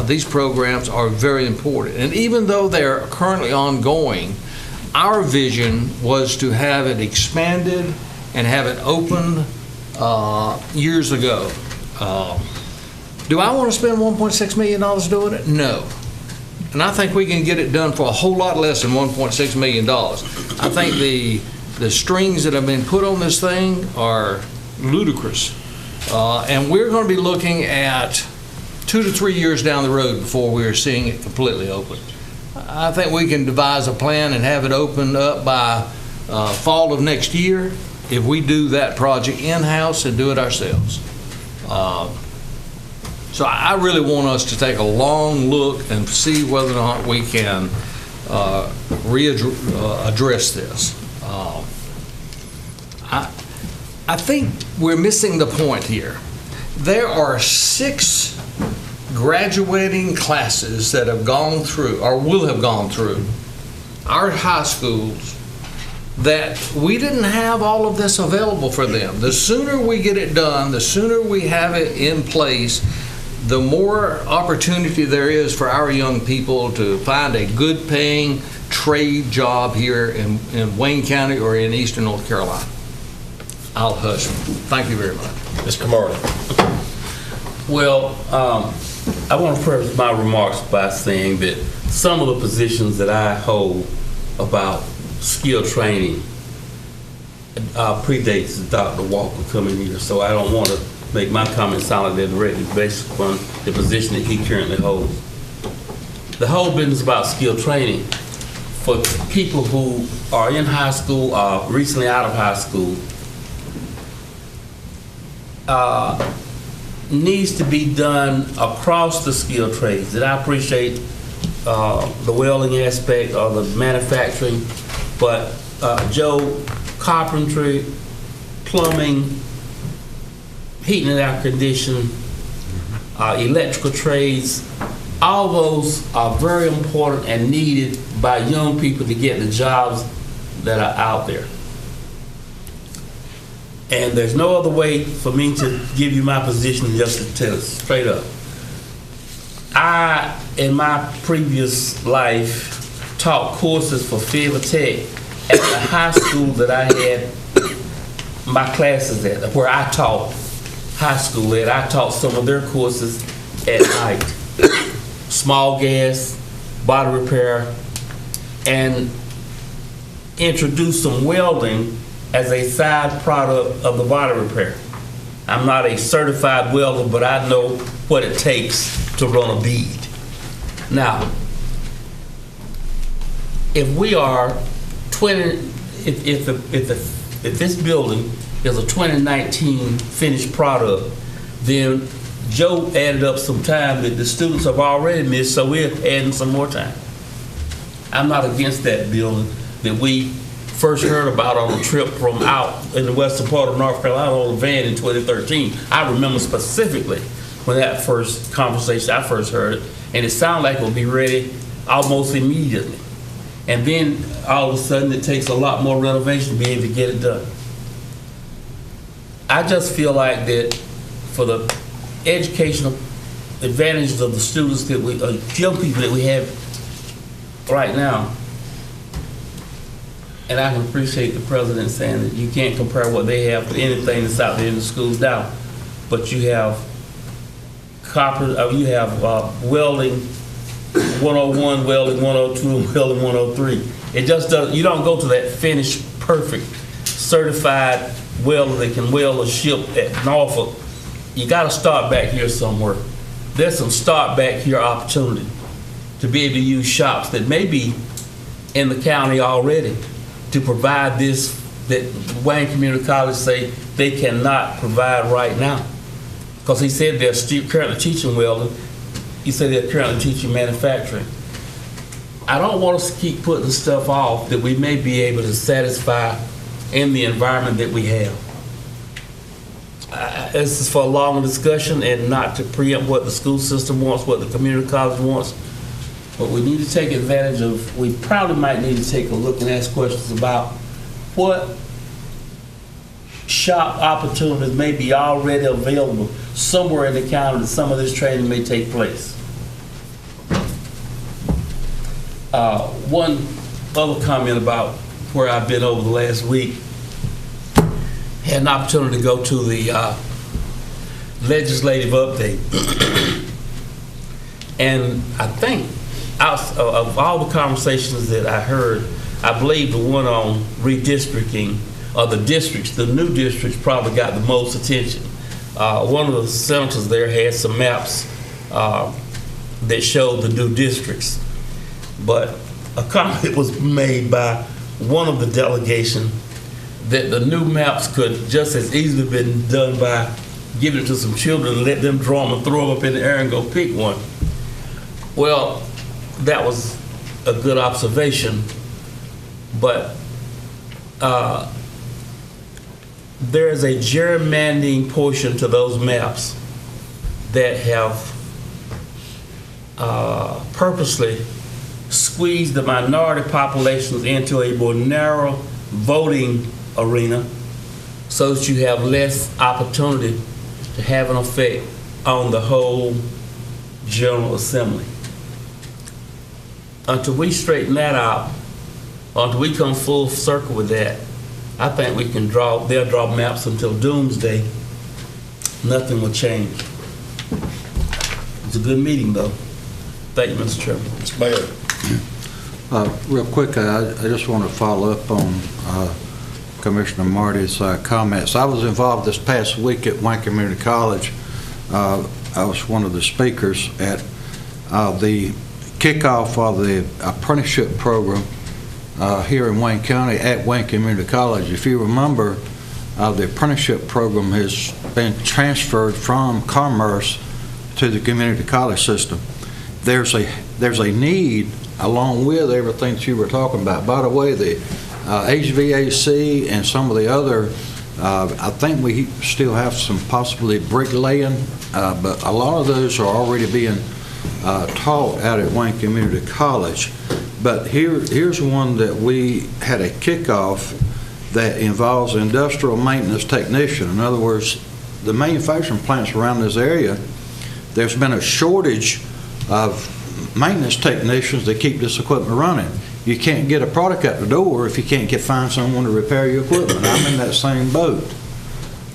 these programs are very important. And even though they're currently ongoing, our vision was to have it expanded and have it opened years ago. Do I want to spend $1.6 million doing it? No. And I think we can get it done for a whole lot less than $1.6 million. I think the strings that have been put on this thing are ludicrous. And we're going to be looking at 2 to 3 years down the road before we're seeing it completely open. I think we can devise a plan and have it opened up by fall of next year if we do that project in-house and do it ourselves. So I really want us to take a long look and see whether or not we can address this. I think we're missing the point here. There are 6 graduating classes that have gone through, or will have gone through, our high schools that we didn't have all of this available for them. The sooner we get it done, the sooner we have it in place, the more opportunity there is for our young people to find a good paying trade job here in Wayne County or in Eastern North Carolina. I'll hush. Thank you very much. Mr. Camardi. Well, I want to preface my remarks by saying that some of the positions that I hold about skill training predates Dr. Walker coming here, so I don't want to make my comments sound like they're directly based upon the position that he currently holds. The whole business about skill training for people who are in high school or recently out of high school needs to be done across the skill trades. And I appreciate the welding aspect or the manufacturing, but Joe, carpentry, plumbing, heating and air conditioning, electrical trades, all those are very important and needed by young people to get the jobs that are out there. And there's no other way for me to give you my position than just to tell it straight up. I, in my previous life, taught courses for Fayetteville Tech at the high school that I had my classes at, where I taught high school at. I taught some of their courses at night. Small gas, body repair, and introduced some welding as a side product of the body repair. I'm not a certified welder, but I know what it takes to run a bead. Now, if we are 20, if this building is a 2019 finished product, then Joe added up some time that the students have already missed, so we're adding some more time. I'm not against that building that we first heard about on a trip from out in the western part of North Carolina on a van in 2013. I remember specifically when that first conversation, I first heard it, and it sounded like it would be ready almost immediately. And then all of a sudden it takes a lot more renovation to be able to get it done. I just feel like that for the educational advantages of the students that we, young people that we have right now, and I can appreciate the president saying that you can't compare what they have with anything that's out there in the schools now, but you have copper, you have welding 101 welding, 102 welding, 103. It just does. You don't go to that finished, perfect, certified welder that can weld a ship at Norfolk. You got to start back here somewhere. There's some start back here opportunity to be able to use shops that may be in the county already to provide this that Wayne Community College say they cannot provide right now. Because he said they're still currently teaching welding. He said they're currently teaching manufacturing. I don't want us to keep putting stuff off that we may be able to satisfy in the environment that we have. This is for a long discussion and not to preempt what the school system wants, what the community college wants. But we need to take advantage of, we probably might need to take a look and ask questions about what shop opportunities may be already available somewhere in the county that some of this training may take place. One other comment about where I've been over the last week. Had an opportunity to go to the legislative update. And I think out of all the conversations that I heard, I believe the one on redistricting of the districts, the new districts probably got the most attention. One of the senators there had some maps that showed the new districts. But a comment was made by one of the delegation that the new maps could just as easily been done by giving it to some children and let them draw them and throw them up in the air and go pick one. Well, that was a good observation, but there is a gerrymandering portion to those maps that have purposely squeezed the minority populations into a more narrow voting arena so that you have less opportunity to have an effect on the whole General Assembly. Until we straighten that out, until we come full circle with that, I think we can they'll draw maps until doomsday. Nothing will change. It's a good meeting, though. Thank you, Mr. Chairman. Mr. Mayor. Real quick, I just want to follow up on Commissioner Marty's comments. I was involved this past week at Wayne Community College. I was one of the speakers at the kickoff of the apprenticeship program here in Wayne County at Wayne Community College. If you remember, the apprenticeship program has been transferred from commerce to the community college system. There's a need, along with everything that you were talking about. By the way, the HVAC and some of the other, I think we still have some possibly bricklaying, but a lot of those are already being taught out at Wayne Community College. But here's one that we had a kickoff that involves industrial maintenance technician. In other words, the manufacturing plants around this area, there's been a shortage of maintenance technicians that keep this equipment running. You can't get a product out the door if you can't find someone to repair your equipment. I'm in that same boat.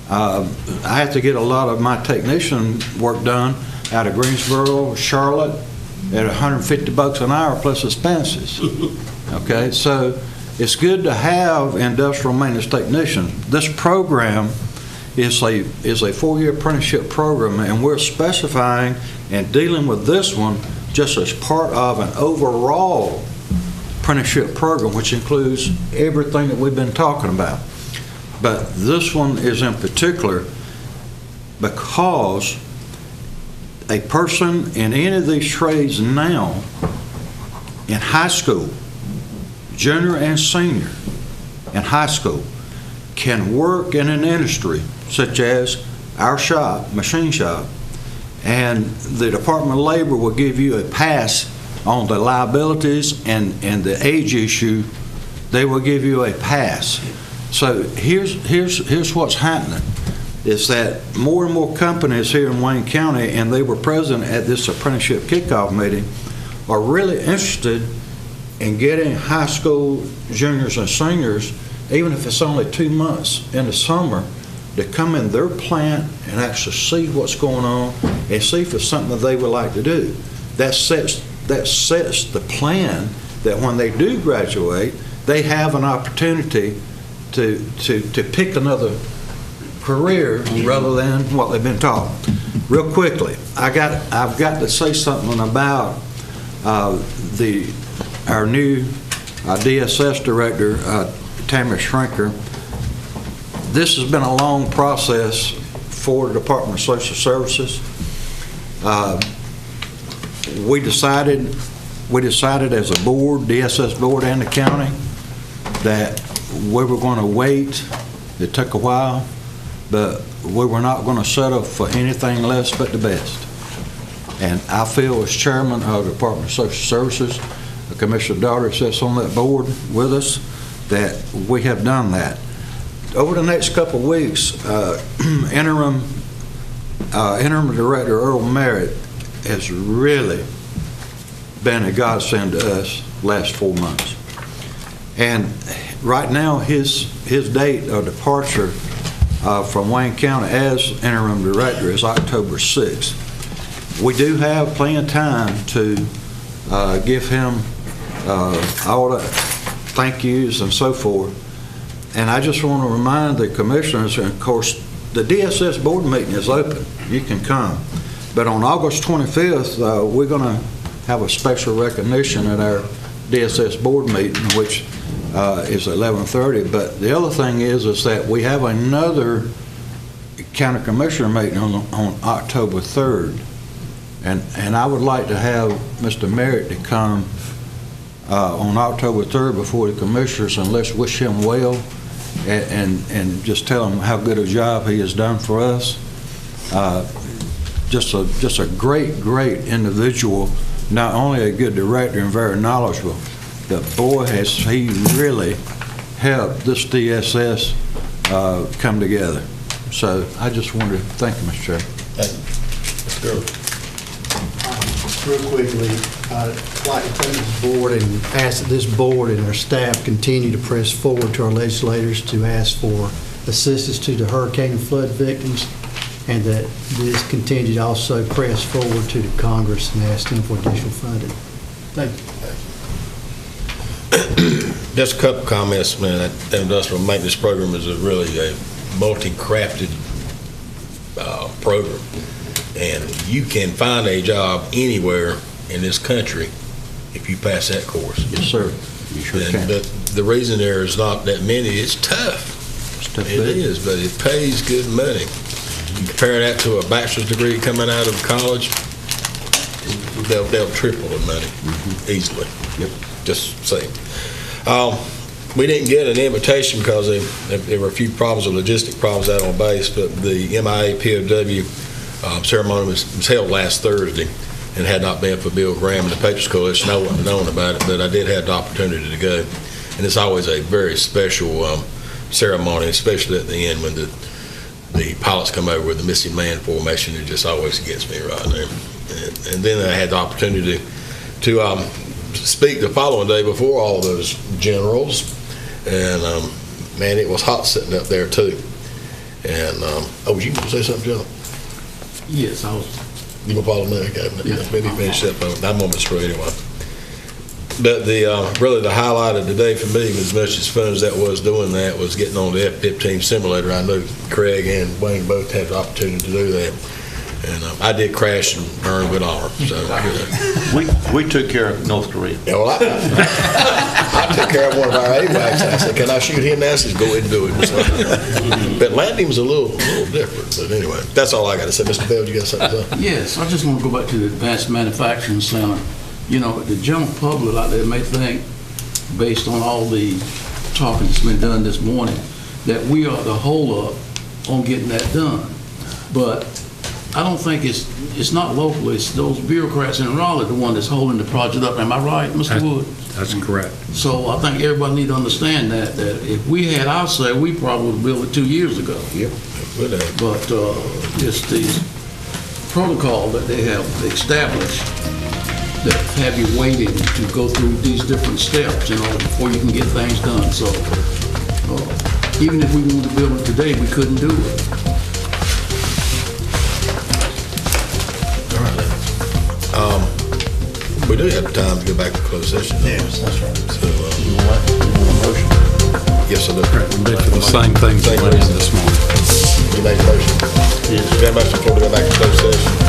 I have to get a lot of my technician work done out of Greensboro, Charlotte, at $150 an hour plus expenses. Okay, so it's good to have industrial maintenance technicians. This program is a 4-year apprenticeship program, and we're specifying and dealing with this one just as part of an overall apprenticeship program, which includes everything that we've been talking about. But this one is in particular because a person in any of these trades now in high school, junior and senior in high school, can work in an industry such as our shop, machine shop, and the Department of Labor will give you a pass on the liabilities and the age issue. They will give you a pass. So here's what's happening, is that more and more companies here in Wayne County, and they were present at this apprenticeship kickoff meeting, are really interested in getting high school juniors and seniors, even if it's only 2 months in the summer, to come in their plant and actually see what's going on and see if it's something that they would like to do. That sets that sets the plan that when they do graduate, they have an opportunity to pick another career rather than what they've been taught. Real quickly, I've got to say something about our new DSS director, Tamara Schrenker. This has been a long process for the Department of Social Services. We decided as a board, DSS board and the county, that we were going to wait. It took a while, but we were not going to settle for anything less but the best. And I feel as chairman of the Department of Social Services, Commissioner Daugherty sits on that board with us, that we have done that. Over the next couple of weeks, interim director Earl Merritt has really been a godsend to us last 4 months. And right now, his date of departure from Wayne County as interim director is October 6th. We do have plenty of time to give him all the thank yous and so forth. And I just want to remind the commissioners, and of course, the DSS board meeting is open. You can come. But on August 25th, we're going to have a special recognition at our DSS board meeting, which is 11:30. But the other thing is that we have another county commissioner meeting on October 3rd. And I would like to have Mr. Merritt to come on October 3rd before the commissioners, and let's wish him well and just tell him how good a job he has done for us. Just a great individual, not only a good director and very knowledgeable, but boy, has he really helped this DSS come together. So I just wanted to thank you, Mr. Chair. Thank you. Mr. Gerber. Real quickly, I'd like to thank this board and ask that this board and our staff continue to press forward to our legislators to ask for assistance to the hurricane and flood victims, and that this continue to also press forward to the Congress and ask them for additional funding. Thank you. Just a couple comments, man. That industrial maintenance program is really a multi-crafted program. And you can find a job anywhere in this country if you pass that course. Yes, sir. You sure can. But the reason there is not that many, it's tough. It is, but it pays good money. You compare that to a bachelor's degree coming out of college, they'll triple the money easily. Yep. Just saying. We didn't get an invitation because there were a few problems, logistic problems out on base, but the MIA POW ceremony was held last Thursday, and had not been for Bill Graham and the Patriots Coalition, I wouldn't have known about it, but I did have the opportunity to go. And it's always a very special ceremony, especially at the end when the pilots come over with the missing man formation. It just always gets me right there. And then I had the opportunity to speak the following day before all those generals, and man, it was hot sitting up there too. And was you going to say something, John? Yes, I was. You gonna follow me? Okay. Yeah. Maybe finish up. I'm on my screw anyway. But really the highlight of the day for me, as much as fun as that was doing that, was getting on the F-15 simulator. I know Craig and Wayne both had the opportunity to do that. And I did crash and burn with honor. So we took care of North Korea. Yeah, well, I took care of one of our AWACS. I said, "Can I shoot him?" Now, I said, "Go ahead and do it." So, but landing was a little different. But anyway, that's all I got to say. Mr. Bell, you got something to say? Yes, I just want to go back to the Advanced Manufacturing Center. You know, the general public out there may think, based on all the talking that's been done this morning, that we are the hold-up on getting that done. But I don't think it's not local. It's those bureaucrats in Raleigh, the one that's holding the project up. Am I right, Mr. Wood? That's correct. So I think everybody need to understand that if we had our say, we probably would have built it 2 years ago. Yep. But just these protocol that they have established that have you waiting to go through these different steps, you know, before you can get things done. So even if we wanted to build it today, we couldn't do it. We do have time to go back to closed session. Yes, that's right. So, Motion. yes, I do. For the same things we went in this morning. You made a motion? Yes. You got a motion before we go back to closed session?